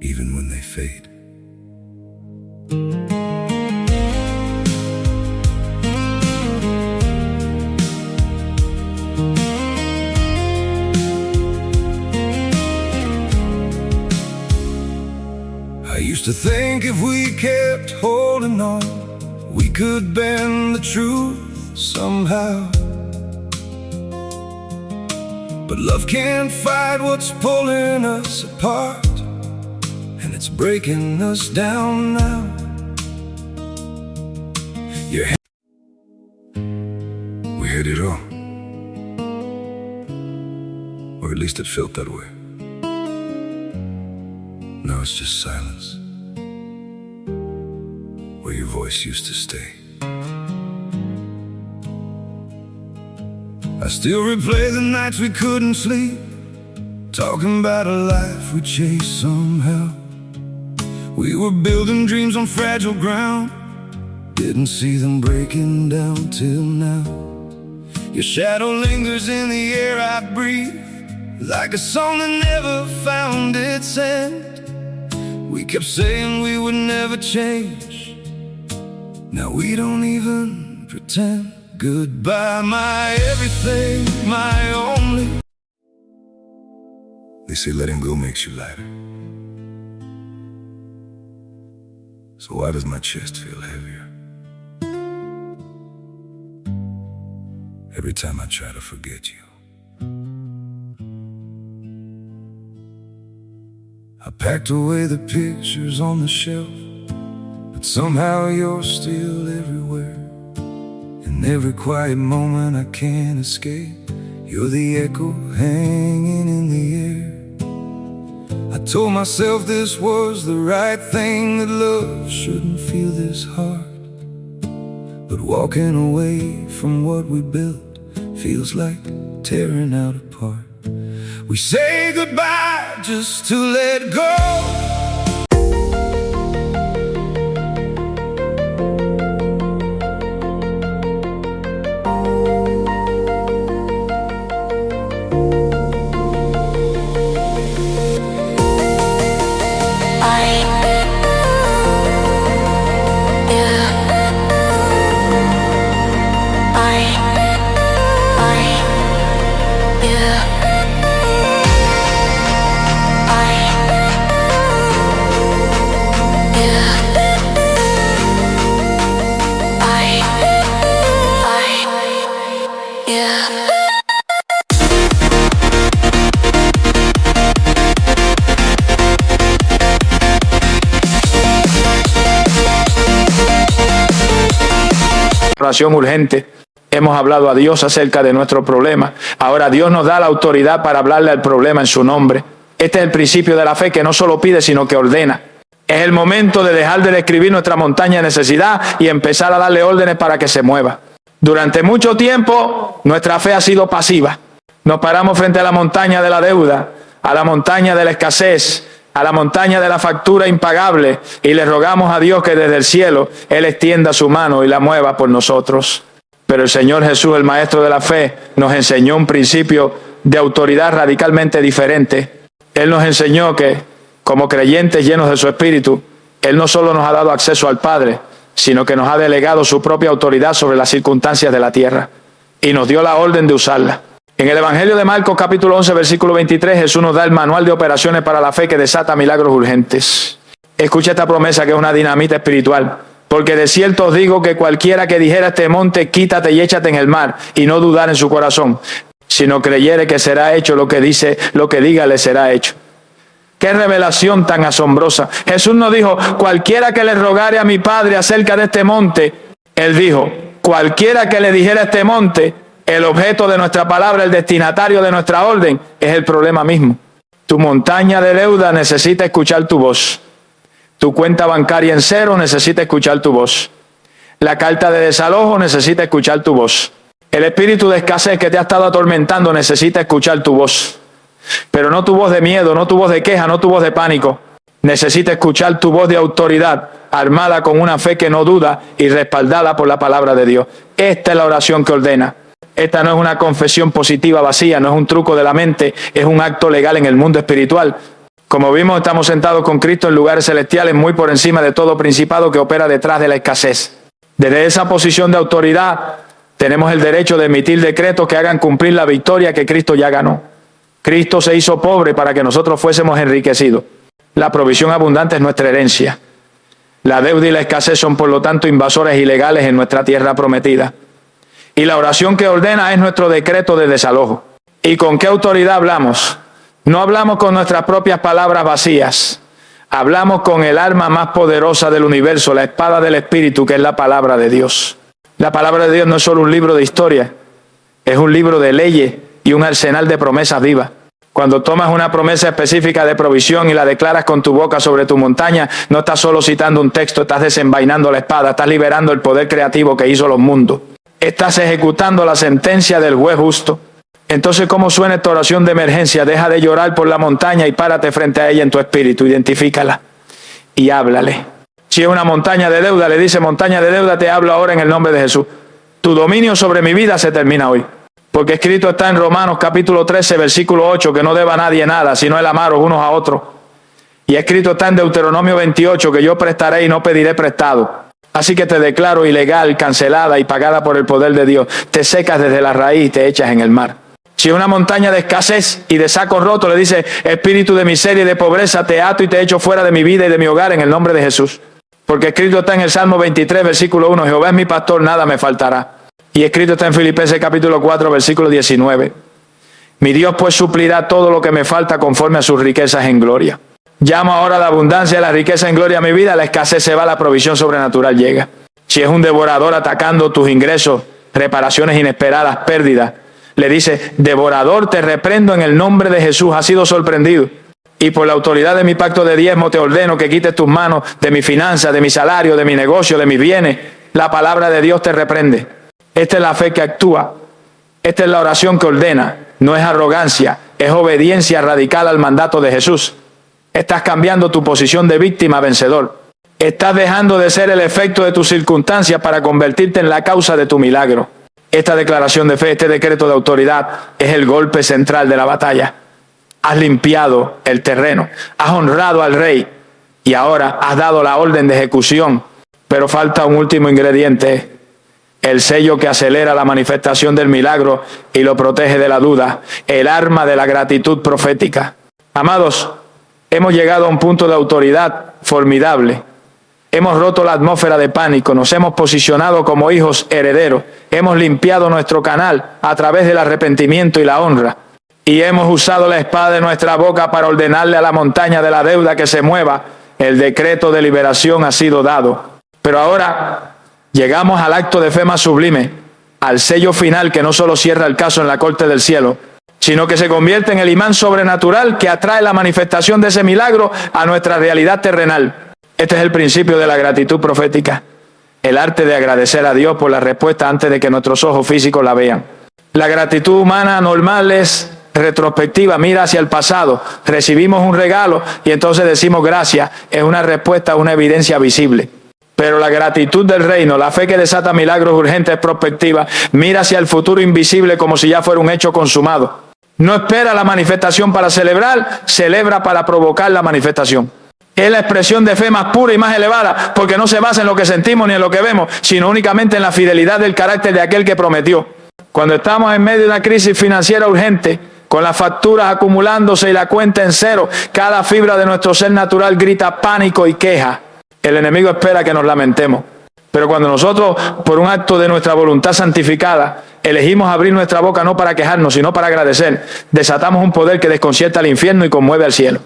Speaker 2: even when they fade. I used to think if we kept holding on, we could bend the truth somehow. But love can't fight what's pulling us apart, and it's breaking us down now. We had it all, or at least it felt that way. Now it's just silence, where your voice used to stay. I still replay the nights we couldn't sleep, talking about a life we chased somehow. We were building dreams on fragile ground, didn't see them breaking down till now. Your shadow lingers in the air I breathe, like a song that never found its end. We kept saying we would never change, now we don't even pretend. Goodbye, my everything, my only. They say letting go makes you lighter. So why does my chest feel heavier every time I try to forget you? I packed away the pictures on the shelf, but somehow you're still everywhere. In every quiet moment I can't escape, you're the echo hanging in the air. I told myself this was the right thing, that love shouldn't feel this hard. But walking away from what we built feels like tearing out apart. We say goodbye just to let go.
Speaker 1: Oración urgente. Hemos hablado a Dios acerca de nuestro problema. Ahora Dios nos da la autoridad para hablarle al problema en su nombre. Este es el principio de la fe, que no solo pide, sino que ordena. Es el momento de dejar de describir nuestra montaña de necesidad y empezar a darle órdenes para que se mueva. Durante mucho tiempo, nuestra fe ha sido pasiva. Nos paramos frente a la montaña de la deuda, a la montaña de la escasez, a la montaña de la factura impagable, y le rogamos a Dios que desde el cielo Él extienda su mano y la mueva por nosotros. Pero el Señor Jesús, el Maestro de la fe, nos enseñó un principio de autoridad radicalmente diferente. Él nos enseñó que, como creyentes llenos de su Espíritu, Él no solo nos ha dado acceso al Padre, sino que nos ha delegado su propia autoridad sobre las circunstancias de la tierra, y nos dio la orden de usarla. En el Evangelio de Marcos capítulo 11 versículo 23, Jesús nos da el manual de operaciones para la fe que desata milagros urgentes. Escucha esta promesa, que es una dinamita espiritual. Porque de cierto os digo que cualquiera que dijera a este monte, quítate y échate en el mar, y no dudar en su corazón, sino creyere que será hecho lo que diga le será hecho. ¡Qué revelación tan asombrosa! Jesús no dijo, cualquiera que le rogare a mi Padre acerca de este monte. Él dijo, cualquiera que le dijera a este monte. El objeto de nuestra palabra, el destinatario de nuestra orden, es el problema mismo. Tu montaña de deuda necesita escuchar tu voz. Tu cuenta bancaria en cero necesita escuchar tu voz. La carta de desalojo necesita escuchar tu voz. El espíritu de escasez que te ha estado atormentando necesita escuchar tu voz. Pero no tu voz de miedo, no tu voz de queja, no tu voz de pánico. Necesita escuchar tu voz de autoridad, armada con una fe que no duda y respaldada por la palabra de Dios. Esta es la oración que ordena. Esta no es una confesión positiva vacía, no es un truco de la mente, es un acto legal en el mundo espiritual. Como vimos, estamos sentados con Cristo en lugares celestiales, muy por encima de todo principado que opera detrás de la escasez. Desde esa posición de autoridad, tenemos el derecho de emitir decretos que hagan cumplir la victoria que Cristo ya ganó. Cristo se hizo pobre para que nosotros fuésemos enriquecidos. La provisión abundante es nuestra herencia. La deuda y la escasez son, por lo tanto, invasores ilegales en nuestra tierra prometida. Y la oración que ordena es nuestro decreto de desalojo. ¿Y con qué autoridad hablamos? No hablamos con nuestras propias palabras vacías. Hablamos con el arma más poderosa del universo, la espada del Espíritu, que es la palabra de Dios. La palabra de Dios no es solo un libro de historia, es un libro de leyes y un arsenal de promesas vivas. Cuando tomas una promesa específica de provisión y la declaras con tu boca sobre tu montaña, no estás solo citando un texto, estás desenvainando la espada, estás liberando el poder creativo que hizo los mundos. Estás ejecutando la sentencia del juez justo. Entonces, ¿cómo suena esta oración de emergencia? Deja de llorar por la montaña y párate frente a ella en tu espíritu, identifícala. y háblale. Si es una montaña de deuda, le dice: montaña de deuda, te hablo ahora en el nombre de Jesús. Tu dominio sobre mi vida se termina hoy. Porque escrito está en Romanos capítulo 13, versículo 8, que no deba a nadie nada, sino el amaros unos a otros. Y escrito está en Deuteronomio 28, que yo prestaré y no pediré prestado. Así que te declaro ilegal, cancelada y pagada por el poder de Dios. Te secas desde la raíz y te echas en el mar. Si una montaña de escasez y de saco roto, le dice: espíritu de miseria y de pobreza, te ato y te echo fuera de mi vida y de mi hogar en el nombre de Jesús. Porque escrito está en el Salmo 23, versículo 1, Jehová es mi pastor, nada me faltará. Y escrito está en Filipenses capítulo 4, versículo 19. Mi Dios pues suplirá todo lo que me falta conforme a sus riquezas en gloria. Llamo ahora la abundancia, la riqueza en gloria a mi vida, la escasez se va, la provisión sobrenatural llega. Si es un devorador atacando tus ingresos, reparaciones inesperadas, pérdidas, le dice: devorador, te reprendo en el nombre de Jesús, has sido sorprendido. Y por la autoridad de mi pacto de diezmo te ordeno que quites tus manos de mi finanza, de mi salario, de mi negocio, de mis bienes. La palabra de Dios te reprende. Esta es la fe que actúa. Esta es la oración que ordena. No es arrogancia, es obediencia radical al mandato de Jesús. Estás cambiando tu posición de víctima a vencedor. Estás dejando de ser el efecto de tus circunstancias para convertirte en la causa de tu milagro. Esta declaración de fe, este decreto de autoridad, es el golpe central de la batalla. Has limpiado el terreno, has honrado al rey y ahora has dado la orden de ejecución. Pero falta un último ingrediente: el sello que acelera la manifestación del milagro y lo protege de la duda, el arma de la gratitud profética. Amados, hemos llegado a un punto de autoridad formidable. Hemos roto la atmósfera de pánico, nos hemos posicionado como hijos herederos, hemos limpiado nuestro canal a través del arrepentimiento y la honra. Y hemos usado la espada de nuestra boca para ordenarle a la montaña de la deuda que se mueva. El decreto de liberación ha sido dado. Pero ahora llegamos al acto de fe más sublime, al sello final que no solo cierra el caso en la corte del cielo, sino que se convierte en el imán sobrenatural que atrae la manifestación de ese milagro a nuestra realidad terrenal. Este es el principio de la gratitud profética, el arte de agradecer a Dios por la respuesta antes de que nuestros ojos físicos la vean. La gratitud humana normal es retrospectiva, mira hacia el pasado, recibimos un regalo y entonces decimos gracias, es una respuesta a una evidencia visible. Pero la gratitud del reino, la fe que desata milagros urgentes, es prospectiva, mira hacia el futuro invisible como si ya fuera un hecho consumado. No espera la manifestación para celebrar, celebra para provocar la manifestación. Es la expresión de fe más pura y más elevada, porque no se basa en lo que sentimos ni en lo que vemos, sino únicamente en la fidelidad del carácter de aquel que prometió. Cuando estamos en medio de una crisis financiera urgente, con las facturas acumulándose y la cuenta en cero, cada fibra de nuestro ser natural grita pánico y queja. El enemigo espera que nos lamentemos. Pero cuando nosotros, por un acto de nuestra voluntad santificada, elegimos abrir nuestra boca no para quejarnos, sino para agradecer, desatamos un poder que desconcierta al infierno y conmueve al cielo.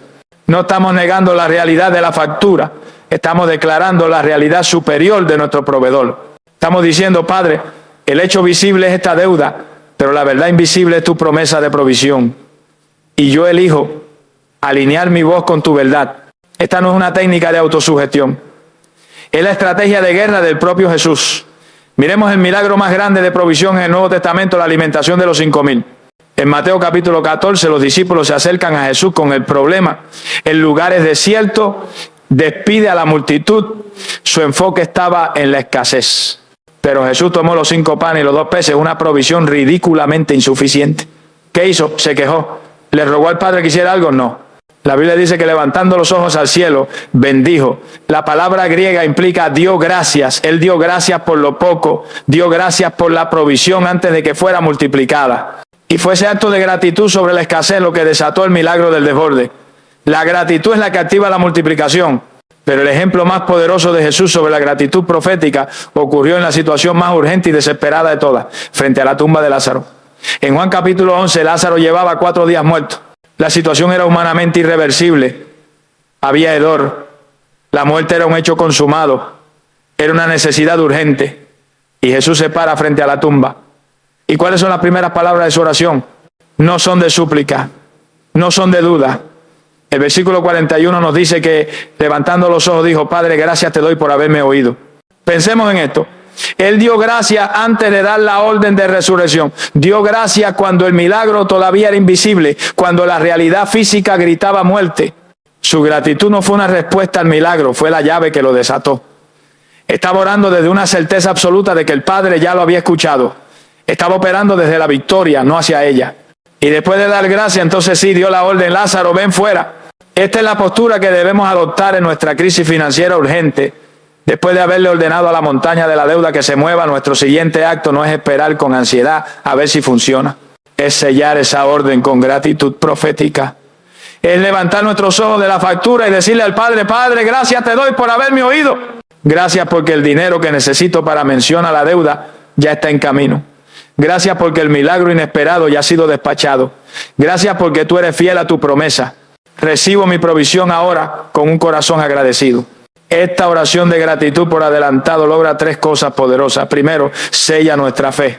Speaker 1: No estamos negando la realidad de la factura, estamos declarando la realidad superior de nuestro proveedor. Estamos diciendo: Padre, el hecho visible es esta deuda, pero la verdad invisible es tu promesa de provisión. Y yo elijo alinear mi voz con tu verdad. Esta no es una técnica de autosugestión. Es la estrategia de guerra del propio Jesús. Miremos el milagro más grande de provisión en el Nuevo Testamento, la alimentación de los 5,000. En Mateo capítulo 14, los discípulos se acercan a Jesús con el problema. El lugar es desierto, despide a la multitud. Su enfoque estaba en la escasez. Pero Jesús tomó los 5 panes y los 2 peces, una provisión ridículamente insuficiente. ¿Qué hizo? Se quejó. ¿Le rogó al Padre que hiciera algo? No. La Biblia dice que levantando los ojos al cielo, bendijo. La palabra griega implica dio gracias. Él dio gracias por lo poco, dio gracias por la provisión antes de que fuera multiplicada. Y fue ese acto de gratitud sobre la escasez lo que desató el milagro del desborde. La gratitud es la que activa la multiplicación. Pero el ejemplo más poderoso de Jesús sobre la gratitud profética ocurrió en la situación más urgente y desesperada de todas, frente a la tumba de Lázaro. En Juan capítulo 11, Lázaro llevaba 4 días muerto. La situación era humanamente irreversible. Había hedor. La muerte era un hecho consumado. Era una necesidad urgente. Y Jesús se para frente a la tumba. ¿Y cuáles son las primeras palabras de su oración? No son de súplica, no son de duda. El versículo 41 nos dice que levantando los ojos dijo: Padre, gracias te doy por haberme oído. Pensemos en esto. Él dio gracias antes de dar la orden de resurrección. Dio gracias cuando el milagro todavía era invisible, cuando la realidad física gritaba muerte. Su gratitud no fue una respuesta al milagro, fue la llave que lo desató. Estaba orando desde una certeza absoluta de que el Padre ya lo había escuchado. Estaba operando desde la victoria, no hacia ella. Y después de dar gracias, entonces sí, dio la orden: Lázaro, ven fuera. Esta es la postura que debemos adoptar en nuestra crisis financiera urgente. Después de haberle ordenado a la montaña de la deuda que se mueva, nuestro siguiente acto no es esperar con ansiedad a ver si funciona. Es sellar esa orden con gratitud profética. Es levantar nuestros ojos de la factura y decirle al Padre: Padre, gracias te doy por haberme oído. Gracias porque el dinero que necesito para mencionar la deuda ya está en camino. Gracias porque el milagro inesperado ya ha sido despachado. Gracias porque tú eres fiel a tu promesa. Recibo mi provisión ahora con un corazón agradecido. Esta oración de gratitud por adelantado logra tres cosas poderosas. Primero, sella nuestra fe.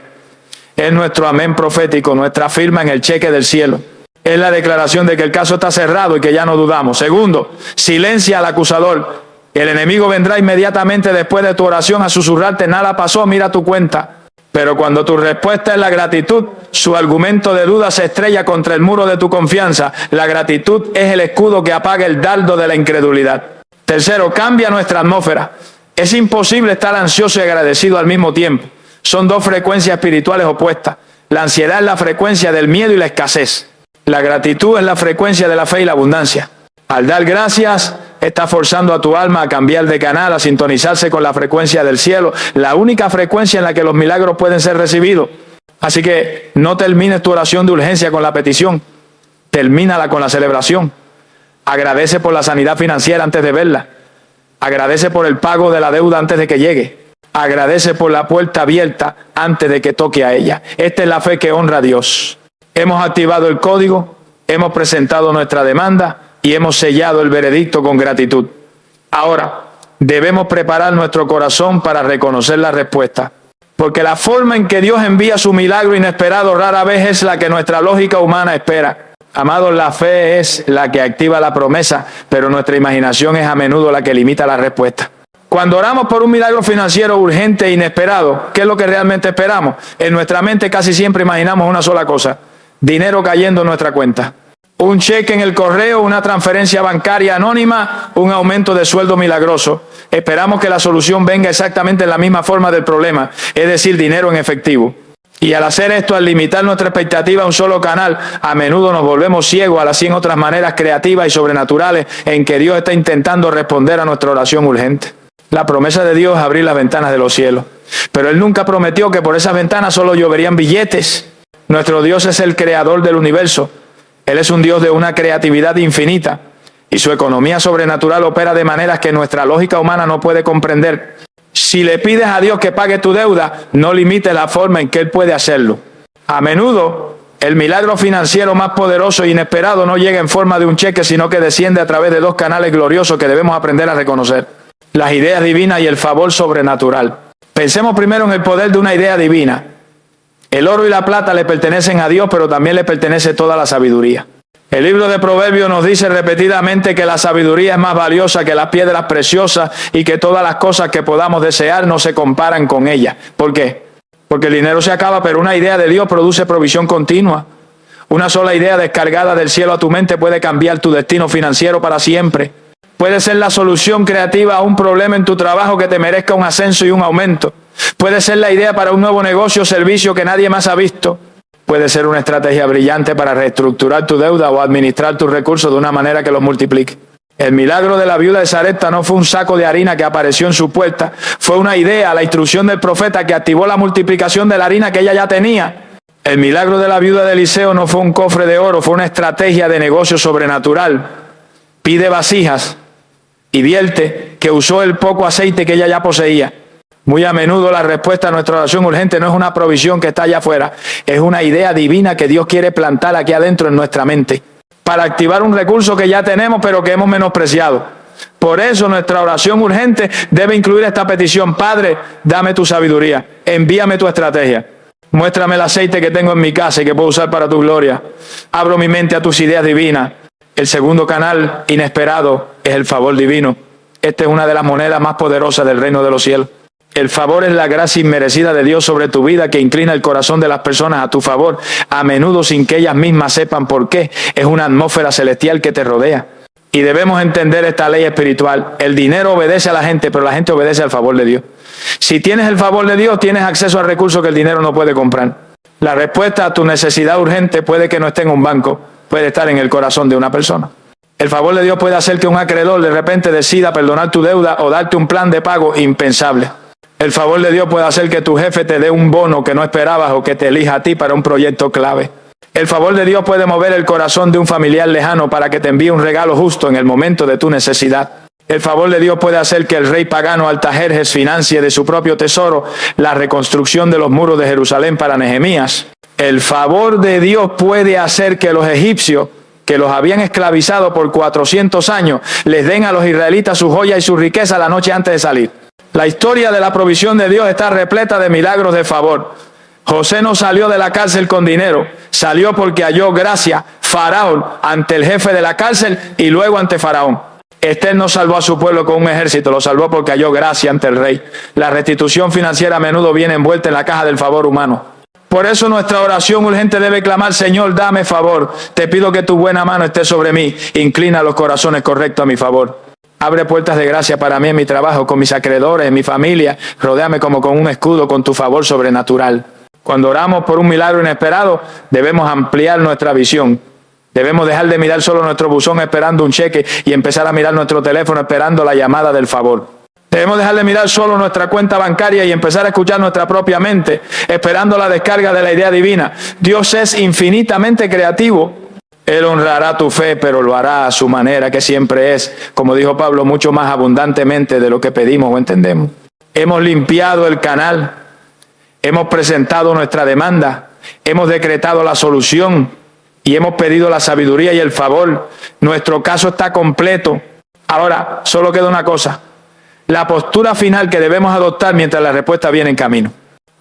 Speaker 1: Es nuestro amén profético, nuestra firma en el cheque del cielo. Es la declaración de que el caso está cerrado y que ya no dudamos. Segundo, silencia al acusador. El enemigo vendrá inmediatamente después de tu oración a susurrarte: nada pasó, mira tu cuenta. Pero cuando tu respuesta es la gratitud, su argumento de duda se estrella contra el muro de tu confianza. La gratitud es el escudo que apaga el dardo de la incredulidad. Tercero, cambia nuestra atmósfera. Es imposible estar ansioso y agradecido al mismo tiempo. Son dos frecuencias espirituales opuestas. La ansiedad es la frecuencia del miedo y la escasez. La gratitud es la frecuencia de la fe y la abundancia. Al dar gracias, estás forzando a tu alma a cambiar de canal, a sintonizarse con la frecuencia del cielo, la única frecuencia en la que los milagros pueden ser recibidos. Así que no termines tu oración de urgencia con la petición, termínala con la celebración. Agradece por la sanidad financiera antes de verla. Agradece por el pago de la deuda antes de que llegue. Agradece por la puerta abierta antes de que toque a ella. Esta es la fe que honra a Dios. Hemos activado el código, hemos presentado nuestra demanda y hemos sellado el veredicto con gratitud. Ahora, debemos preparar nuestro corazón para reconocer la respuesta. Porque la forma en que Dios envía su milagro inesperado rara vez es la que nuestra lógica humana espera. Amados, la fe es la que activa la promesa, pero nuestra imaginación es a menudo la que limita la respuesta. Cuando oramos por un milagro financiero urgente e inesperado, ¿qué es lo que realmente esperamos? En nuestra mente casi siempre imaginamos una sola cosa: dinero cayendo en nuestra cuenta. Un cheque en el correo, una transferencia bancaria anónima, un aumento de sueldo milagroso. Esperamos que la solución venga exactamente en la misma forma del problema, es decir, dinero en efectivo. Y al hacer esto, al limitar nuestra expectativa a un solo canal, a menudo nos volvemos ciegos a las 100 otras maneras creativas y sobrenaturales en que Dios está intentando responder a nuestra oración urgente. La promesa de Dios es abrir las ventanas de los cielos. Pero Él nunca prometió que por esas ventanas solo lloverían billetes. Nuestro Dios es el creador del universo. Él es un Dios de una creatividad infinita y su economía sobrenatural opera de maneras que nuestra lógica humana no puede comprender. Si le pides a Dios que pague tu deuda, no limites la forma en que Él puede hacerlo. A menudo, el milagro financiero más poderoso e inesperado no llega en forma de un cheque, sino que desciende a través de dos canales gloriosos que debemos aprender a reconocer: las ideas divinas y el favor sobrenatural. Pensemos primero en el poder de una idea divina. El oro y la plata le pertenecen a Dios, pero también le pertenece toda la sabiduría. El libro de Proverbios nos dice repetidamente que la sabiduría es más valiosa que las piedras preciosas y que todas las cosas que podamos desear no se comparan con ella. ¿Por qué? Porque el dinero se acaba, pero una idea de Dios produce provisión continua. Una sola idea descargada del cielo a tu mente puede cambiar tu destino financiero para siempre. Puede ser la solución creativa a un problema en tu trabajo que te merezca un ascenso y un aumento. Puede ser la idea para un nuevo negocio o servicio que nadie más ha visto. Puede ser una estrategia brillante para reestructurar tu deuda o administrar tus recursos de una manera que los multiplique. El milagro de la viuda de Sarepta no fue un saco de harina que apareció en su puerta. Fue una idea, la instrucción del profeta que activó la multiplicación de la harina que ella ya tenía. El milagro de la viuda de Eliseo no fue un cofre de oro, fue una estrategia de negocio sobrenatural. Pide vasijas y vierte, que usó el poco aceite que ella ya poseía. Muy a menudo la respuesta a nuestra oración urgente no es una provisión que está allá afuera, es una idea divina que Dios quiere plantar aquí adentro en nuestra mente, para activar un recurso que ya tenemos pero que hemos menospreciado. Por eso nuestra oración urgente debe incluir esta petición: Padre, dame tu sabiduría, envíame tu estrategia, muéstrame el aceite que tengo en mi casa y que puedo usar para tu gloria, abro mi mente a tus ideas divinas. El segundo canal inesperado es el favor divino. Esta es una de las monedas más poderosas del reino de los cielos. El favor es la gracia inmerecida de Dios sobre tu vida que inclina el corazón de las personas a tu favor, a menudo sin que ellas mismas sepan por qué. Es una atmósfera celestial que te rodea. Y debemos entender esta ley espiritual. El dinero obedece a la gente, pero la gente obedece al favor de Dios. Si tienes el favor de Dios, tienes acceso a recursos que el dinero no puede comprar. La respuesta a tu necesidad urgente puede que no esté en un banco, puede estar en el corazón de una persona. El favor de Dios puede hacer que un acreedor de repente decida perdonar tu deuda o darte un plan de pago impensable. El favor de Dios puede hacer que tu jefe te dé un bono que no esperabas o que te elija a ti para un proyecto clave. El favor de Dios puede mover el corazón de un familiar lejano para que te envíe un regalo justo en el momento de tu necesidad. El favor de Dios puede hacer que el rey pagano Artajerjes financie de su propio tesoro la reconstrucción de los muros de Jerusalén para Nehemías. El favor de Dios puede hacer que los egipcios, que los habían esclavizado por 400 años, les den a los israelitas su joya y su riqueza la noche antes de salir. La historia de la provisión de Dios está repleta de milagros de favor. José no salió de la cárcel con dinero, salió porque halló gracia Faraón ante el jefe de la cárcel y luego ante Faraón. Esther no salvó a su pueblo con un ejército, lo salvó porque halló gracia ante el rey. La restitución financiera a menudo viene envuelta en la caja del favor humano. Por eso nuestra oración urgente debe clamar: Señor, dame favor. Te pido que tu buena mano esté sobre mí. Inclina los corazones correctos a mi favor. Abre puertas de gracia para mí en mi trabajo, con mis acreedores, en mi familia. Rodéame como con un escudo con tu favor sobrenatural. Cuando oramos por un milagro inesperado, debemos ampliar nuestra visión. Debemos dejar de mirar solo nuestro buzón esperando un cheque y empezar a mirar nuestro teléfono esperando la llamada del favor. Debemos dejar de mirar solo nuestra cuenta bancaria y empezar a escuchar nuestra propia mente, esperando la descarga de la idea divina. Dios es infinitamente creativo. Él honrará tu fe, pero lo hará a su manera, que siempre es, como dijo Pablo, mucho más abundantemente de lo que pedimos o entendemos. Hemos limpiado el canal, hemos presentado nuestra demanda, hemos decretado la solución y hemos pedido la sabiduría y el favor. Nuestro caso está completo. Ahora, solo queda una cosa: la postura final que debemos adoptar mientras la respuesta viene en camino.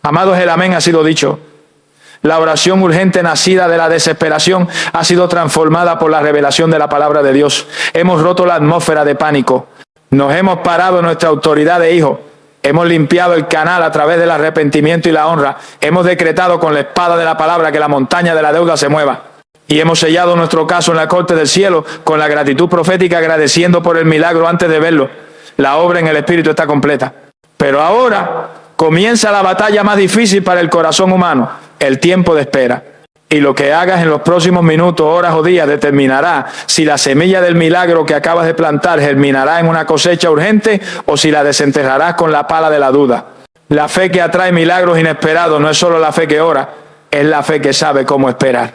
Speaker 1: Amados, el amén ha sido dicho. La oración urgente nacida de la desesperación ha sido transformada por la revelación de la palabra de Dios. Hemos roto la atmósfera de pánico. Nos hemos parado en nuestra autoridad de hijo. Hemos limpiado el canal a través del arrepentimiento y la honra. Hemos decretado con la espada de la palabra que la montaña de la deuda se mueva. Y hemos sellado nuestro caso en la corte del cielo con la gratitud profética, agradeciendo por el milagro antes de verlo. La obra en el Espíritu está completa. Pero ahora comienza la batalla más difícil para el corazón humano: el tiempo de espera. Y lo que hagas en los próximos minutos, horas o días determinará si la semilla del milagro que acabas de plantar germinará en una cosecha urgente o si la desenterrarás con la pala de la duda. La fe que atrae milagros inesperados no es solo la fe que ora, es la fe que sabe cómo esperar.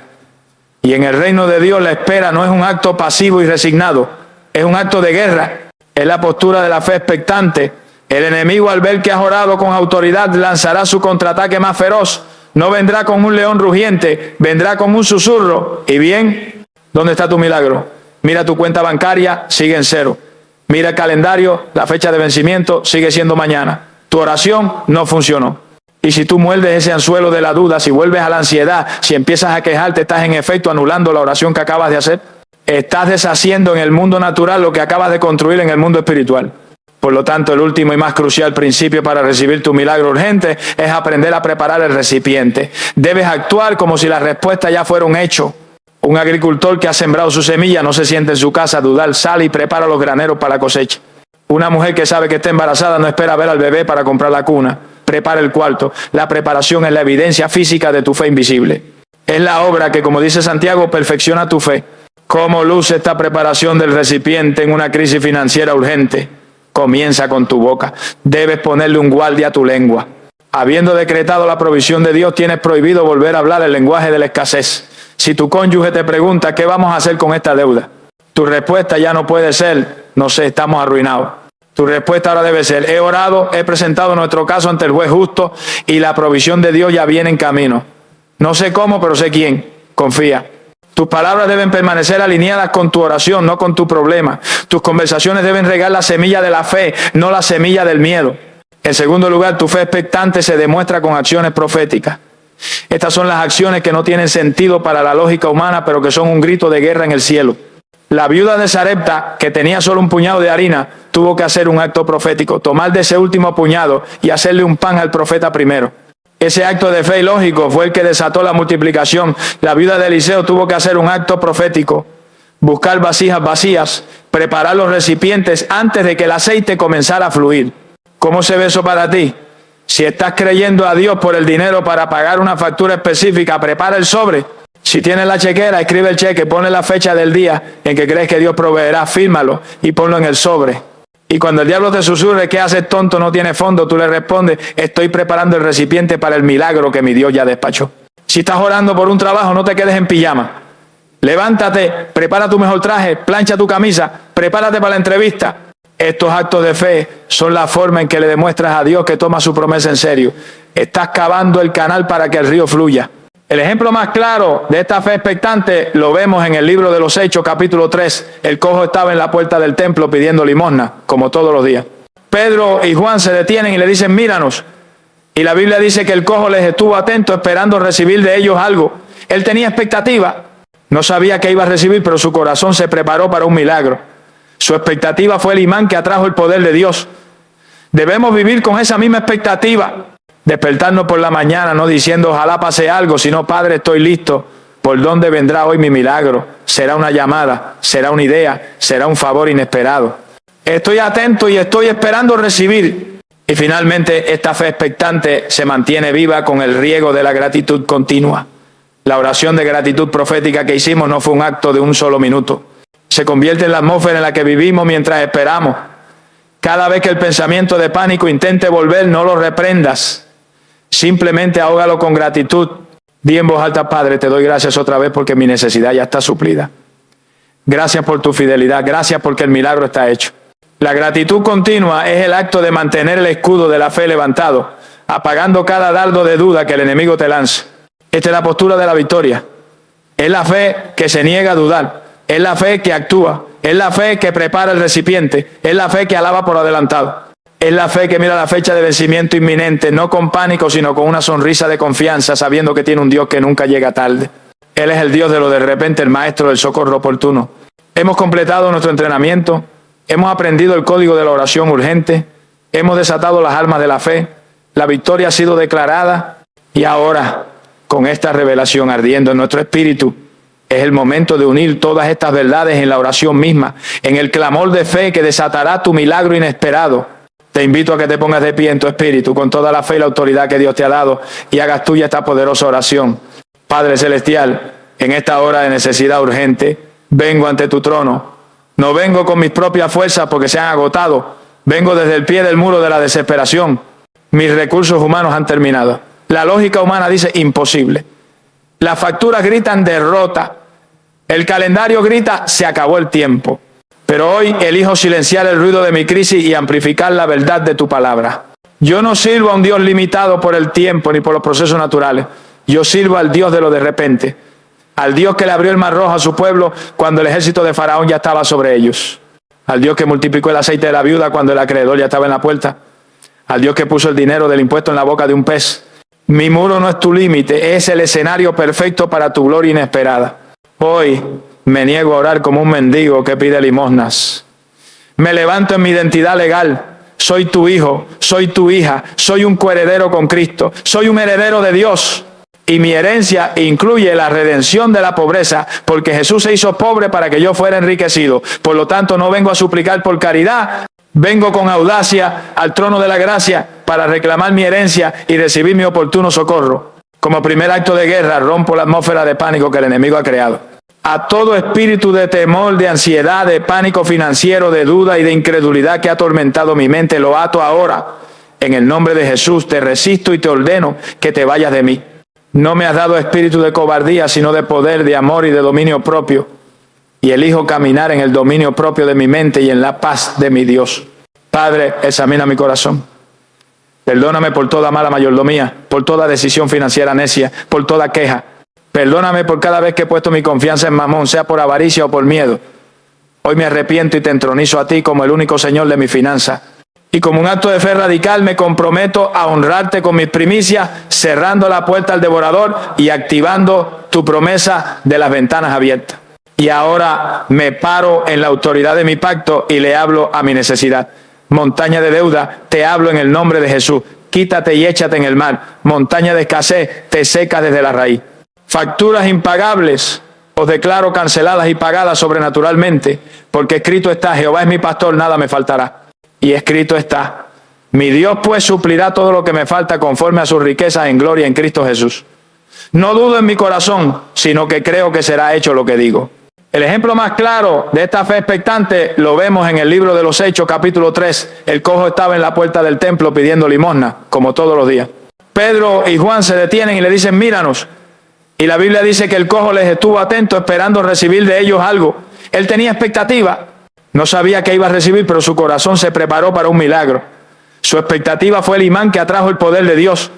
Speaker 1: Y en el reino de Dios la espera no es un acto pasivo y resignado, es un acto de guerra. Es la postura de la fe expectante. El enemigo, al ver que has orado con autoridad, lanzará su contraataque más feroz. No vendrá con un león rugiente, vendrá con un susurro. Y bien, ¿dónde está tu milagro? Mira tu cuenta bancaria, sigue en cero. Mira el calendario, la fecha de vencimiento sigue siendo mañana. Tu oración no funcionó. Y si tú muerdes ese anzuelo de la duda, si vuelves a la ansiedad, si empiezas a quejarte, estás en efecto anulando la oración que acabas de hacer. Estás deshaciendo en el mundo natural lo que acabas de construir en el mundo espiritual. Por lo tanto, el último y más crucial principio para recibir tu milagro urgente es aprender a preparar el recipiente. Debes actuar como si la respuesta ya fuera un hecho. Un agricultor que ha sembrado su semilla no se siente en su casa a dudar, sale y prepara los graneros para la cosecha. Una mujer que sabe que está embarazada no espera ver al bebé para comprar la cuna. Prepara el cuarto. La preparación es la evidencia física de tu fe invisible. Es la obra que, como dice Santiago, perfecciona tu fe. ¿Cómo luce esta preparación del recipiente en una crisis financiera urgente? Comienza con tu boca. Debes ponerle un guardia a tu lengua. Habiendo decretado la provisión de Dios, tienes prohibido volver a hablar el lenguaje de la escasez. Si tu cónyuge te pregunta, ¿qué vamos a hacer con esta deuda?, tu respuesta ya no puede ser, no sé, estamos arruinados. Tu respuesta ahora debe ser: he orado, he presentado nuestro caso ante el juez justo y la provisión de Dios ya viene en camino. No sé cómo, pero sé quién. Confía. Tus palabras deben permanecer alineadas con tu oración, no con tu problema. Tus conversaciones deben regar la semilla de la fe, no la semilla del miedo. En segundo lugar, tu fe expectante se demuestra con acciones proféticas. Estas son las acciones que no tienen sentido para la lógica humana, pero que son un grito de guerra en el cielo. La viuda de Sarepta, que tenía solo un puñado de harina, tuvo que hacer un acto profético, tomar de ese último puñado y hacerle un pan al profeta primero. Ese acto de fe ilógico fue el que desató la multiplicación. La viuda de Eliseo tuvo que hacer un acto profético. buscar vasijas vacías, preparar los recipientes antes de que el aceite comenzara a fluir. ¿Cómo se ve eso para ti? Si estás creyendo a Dios por el dinero para pagar una factura específica, prepara el sobre. Si tienes la chequera, escribe el cheque, ponle la fecha del día en que crees que Dios proveerá, fírmalo y ponlo en el sobre. Y cuando el diablo te susurre, ¿qué haces, tonto? No tiene fondo, tú le respondes, estoy preparando el recipiente para el milagro que mi Dios ya despachó. Si estás orando por un trabajo, no te quedes en pijama. Levántate, prepara tu mejor traje, plancha tu camisa, prepárate para la entrevista. Estos actos de fe son la forma en que le demuestras a Dios que toma su promesa en serio. Estás cavando el canal para que el río fluya. El ejemplo más claro de esta fe expectante lo vemos en el libro de los Hechos, capítulo 3. El cojo estaba en la puerta del templo pidiendo limosna, como todos los días. Pedro y Juan se detienen y le dicen, míranos. Y la Biblia dice que el cojo les estuvo atento esperando recibir de ellos algo. Él tenía expectativa. No sabía qué iba a recibir, pero su corazón se preparó para un milagro. Su expectativa fue el imán que atrajo el poder de Dios. Debemos vivir con esa misma expectativa. Despertarnos por la mañana no diciendo ojalá pase algo, sino Padre, estoy listo. ¿Por dónde vendrá hoy mi milagro? ¿Será una llamada? ¿Será una idea? ¿Será un favor inesperado? Estoy atento y estoy esperando recibir. Y finalmente esta fe expectante se mantiene viva con el riego de la gratitud continua. La oración de gratitud profética que hicimos no fue un acto de un solo minuto. Se convierte en la atmósfera en la que vivimos mientras esperamos. Cada vez que el pensamiento de pánico intente volver, no lo reprendas. Simplemente ahógalo con gratitud. Di en voz alta, Padre, te doy gracias otra vez porque mi necesidad ya está suplida. Gracias por tu fidelidad, gracias porque el milagro está hecho. La gratitud continua es el acto de mantener el escudo de la fe levantado, apagando cada dardo de duda que el enemigo te lance. Esta es la postura de la victoria. Es la fe que se niega a dudar. Es la fe que actúa. Es la fe que prepara el recipiente. Es la fe que alaba por adelantado. Es la fe que mira la fecha de vencimiento inminente, no con pánico, sino con una sonrisa de confianza, sabiendo que tiene un Dios que nunca llega tarde. Él es el Dios de lo de repente, el maestro del socorro oportuno. Hemos completado nuestro entrenamiento. Hemos aprendido el código de la oración urgente. Hemos desatado las armas de la fe. La victoria ha sido declarada. Y ahora, con esta revelación ardiendo en nuestro espíritu, es el momento de unir todas estas verdades en la oración misma, en el clamor de fe que desatará tu milagro inesperado. Te invito a que te pongas de pie en tu espíritu con toda la fe y la autoridad que Dios te ha dado y hagas tuya esta poderosa oración. Padre Celestial, en esta hora de necesidad urgente, vengo ante tu trono. No vengo con mis propias fuerzas porque se han agotado. Vengo desde el pie del muro de la desesperación. Mis recursos humanos han terminado. La lógica humana dice imposible. Las facturas gritan derrota. El calendario grita se acabó el tiempo. Pero hoy elijo silenciar el ruido de mi crisis y amplificar la verdad de tu palabra. Yo no sirvo a un Dios limitado por el tiempo ni por los procesos naturales. Yo sirvo al Dios de lo de repente. Al Dios que le abrió el mar rojo a su pueblo cuando el ejército de Faraón ya estaba sobre ellos. Al Dios que multiplicó el aceite de la viuda cuando el acreedor ya estaba en la puerta. Al Dios que puso el dinero del impuesto en la boca de un pez. Mi muro no es tu límite, es el escenario perfecto para tu gloria inesperada. Hoy me niego a orar como un mendigo que pide limosnas. Me levanto en mi identidad legal. Soy tu hijo, soy tu hija, soy un coheredero con Cristo, soy un heredero de Dios. Y mi herencia incluye la redención de la pobreza, porque Jesús se hizo pobre para que yo fuera enriquecido. Por lo tanto, no vengo a suplicar por caridad, vengo con audacia al trono de la gracia para reclamar mi herencia y recibir mi oportuno socorro. Como primer acto de guerra, rompo la atmósfera de pánico que el enemigo ha creado. A todo espíritu de temor, de ansiedad, de pánico financiero, de duda y de incredulidad que ha atormentado mi mente, lo ato ahora. En el nombre de Jesús te resisto y te ordeno que te vayas de mí. No me has dado espíritu de cobardía, sino de poder, de amor y de dominio propio. Y elijo caminar en el dominio propio de mi mente y en la paz de mi Dios. Padre, examina mi corazón. Perdóname por toda mala mayordomía, por toda decisión financiera necia, por toda queja. Perdóname por cada vez que he puesto mi confianza en mamón, sea por avaricia o por miedo. Hoy me arrepiento y te entronizo a ti como el único Señor de mi finanza. Y como un acto de fe radical me comprometo a honrarte con mis primicias, cerrando la puerta al devorador y activando tu promesa de las ventanas abiertas. Y ahora me paro en la autoridad de mi pacto y le hablo a mi necesidad. Montaña de deuda, te hablo en el nombre de Jesús. Quítate y échate en el mar. Montaña de escasez, te seca desde la raíz. Facturas impagables, os declaro canceladas y pagadas sobrenaturalmente, porque escrito está, Jehová es mi pastor, nada me faltará. Y escrito está, mi Dios pues suplirá todo lo que me falta conforme a sus riquezas en gloria en Cristo Jesús. No dudo en mi corazón, sino que creo que será hecho lo que digo. El ejemplo más claro de esta fe expectante lo vemos en el libro de los Hechos, capítulo 3. El cojo estaba en la puerta del templo pidiendo limosna, como todos los días. Pedro y Juan se detienen y le dicen, míranos. Y la Biblia dice que el cojo les estuvo atento esperando recibir de ellos algo. Él tenía expectativa. No sabía qué iba a recibir, pero su corazón se preparó para un milagro. Su expectativa fue el imán que atrajo el poder de Dios.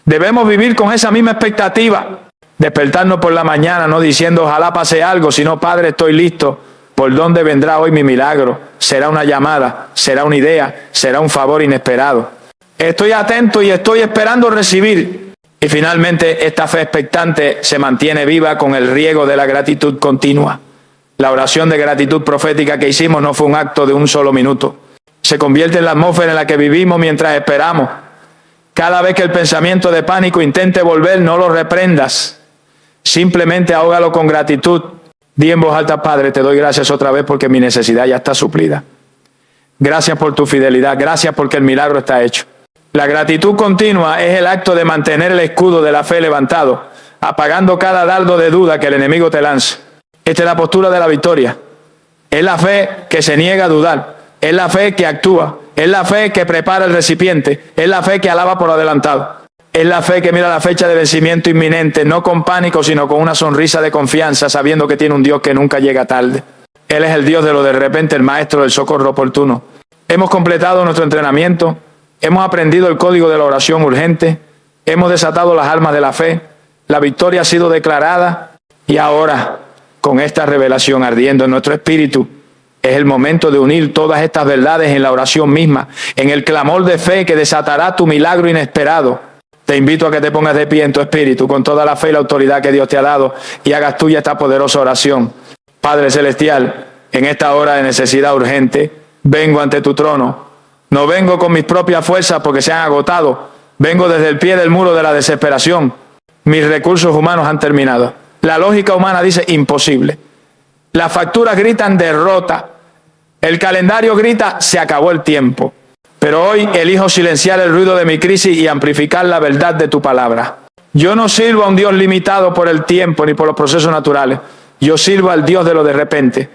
Speaker 1: Debemos vivir con esa misma expectativa. Despertarnos por la mañana no diciendo ojalá pase algo, sino Padre estoy listo. ¿Por dónde vendrá hoy mi milagro? ¿Será una llamada? ¿Será una idea? ¿Será un favor inesperado? Estoy atento y estoy esperando recibir. Y finalmente esta fe expectante se mantiene viva con el riego de la gratitud continua. La oración de gratitud profética que hicimos no fue un acto de un solo minuto. Se convierte en la atmósfera en la que vivimos mientras esperamos. Cada vez que el pensamiento de pánico intente volver, no lo reprendas. Simplemente ahógalo con gratitud. Di en voz alta, Padre, te doy gracias otra vez porque mi necesidad ya está suplida. Gracias por tu fidelidad, gracias porque el milagro está hecho. La gratitud continua es el acto de mantener el escudo de la fe levantado, apagando cada dardo de duda que el enemigo te lance. Esta es la postura de la victoria. Es la fe que se niega a dudar. Es la fe que actúa. Es la fe que prepara el recipiente. Es la fe que alaba por adelantado. Es la fe que mira la fecha de vencimiento inminente, no con pánico, sino con una sonrisa de confianza, sabiendo que tiene un Dios que nunca llega tarde. Él es el Dios de lo de repente, el maestro del socorro oportuno. Hemos completado nuestro entrenamiento. Hemos aprendido el código de la oración urgente. Hemos desatado las armas de la fe. La victoria ha sido declarada. Y ahora, con esta revelación ardiendo en nuestro espíritu, es el momento de unir todas estas verdades en la oración misma, en el clamor de fe que desatará tu milagro inesperado. Te invito a que te pongas de pie en tu espíritu, con toda la fe y la autoridad que Dios te ha dado, y hagas tuya esta poderosa oración. Padre Celestial, en esta hora de necesidad urgente, vengo ante tu trono. No vengo con mis propias fuerzas porque se han agotado. Vengo desde el pie del muro de la desesperación. Mis recursos humanos han terminado. La lógica humana dice imposible. Las facturas gritan derrota. El calendario grita se acabó el tiempo. Pero hoy elijo silenciar el ruido de mi crisis y amplificar la verdad de tu palabra. Yo no sirvo a un Dios limitado por el tiempo ni por los procesos naturales. Yo sirvo al Dios de lo de repente.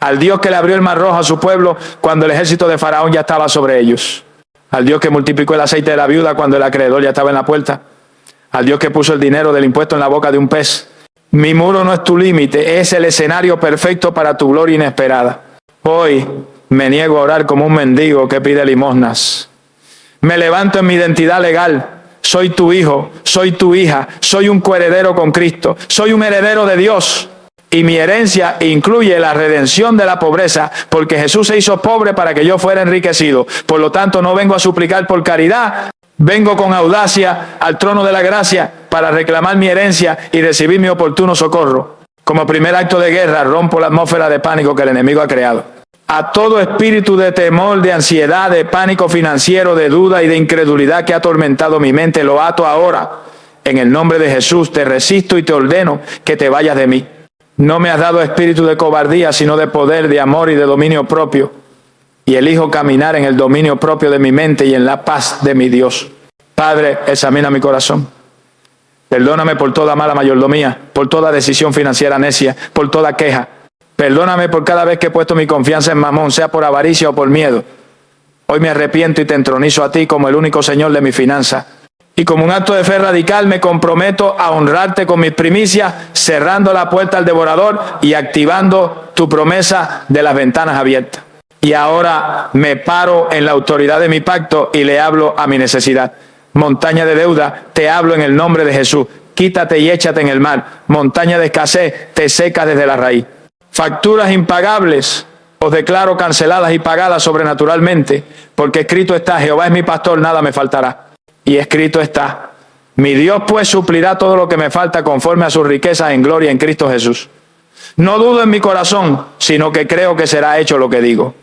Speaker 1: Al Dios que le abrió el mar rojo a su pueblo cuando el ejército de Faraón ya estaba sobre ellos. Al Dios que multiplicó el aceite de la viuda cuando el acreedor ya estaba en la puerta. Al Dios que puso el dinero del impuesto en la boca de un pez. Mi muro no es tu límite, es el escenario perfecto para tu gloria inesperada. Hoy me niego a orar como un mendigo que pide limosnas. Me levanto en mi identidad legal. Soy tu hijo, soy tu hija, soy un coheredero con Cristo, soy un heredero de Dios. Y mi herencia incluye la redención de la pobreza, porque Jesús se hizo pobre para que yo fuera enriquecido. Por lo tanto, no vengo a suplicar por caridad, vengo con audacia al trono de la gracia para reclamar mi herencia y recibir mi oportuno socorro. Como primer acto de guerra, rompo la atmósfera de pánico que el enemigo ha creado. A todo espíritu de temor, de ansiedad, de pánico financiero, de duda y de incredulidad que ha atormentado mi mente, lo ato ahora. En el nombre de Jesús te resisto y te ordeno que te vayas de mí. No me has dado espíritu de cobardía, sino de poder, de amor y de dominio propio. Y elijo caminar en el dominio propio de mi mente y en la paz de mi Dios. Padre, examina mi corazón. Perdóname por toda mala mayordomía, por toda decisión financiera necia, por toda queja. Perdóname por cada vez que he puesto mi confianza en Mamón, sea por avaricia o por miedo. Hoy me arrepiento y te entronizo a ti como el único Señor de mi finanza. Y como un acto de fe radical me comprometo a honrarte con mis primicias, cerrando la puerta al devorador y activando tu promesa de las ventanas abiertas. Y ahora me paro en la autoridad de mi pacto y le hablo a mi necesidad. Montaña de deuda, te hablo en el nombre de Jesús. Quítate y échate en el mar. Montaña de escasez, te seca desde la raíz. Facturas impagables, os declaro canceladas y pagadas sobrenaturalmente, porque escrito está, Jehová es mi pastor, nada me faltará. Y escrito está, mi Dios pues suplirá todo lo que me falta conforme a sus riquezas en gloria en Cristo Jesús. No dudo en mi corazón, sino que creo que será hecho lo que digo.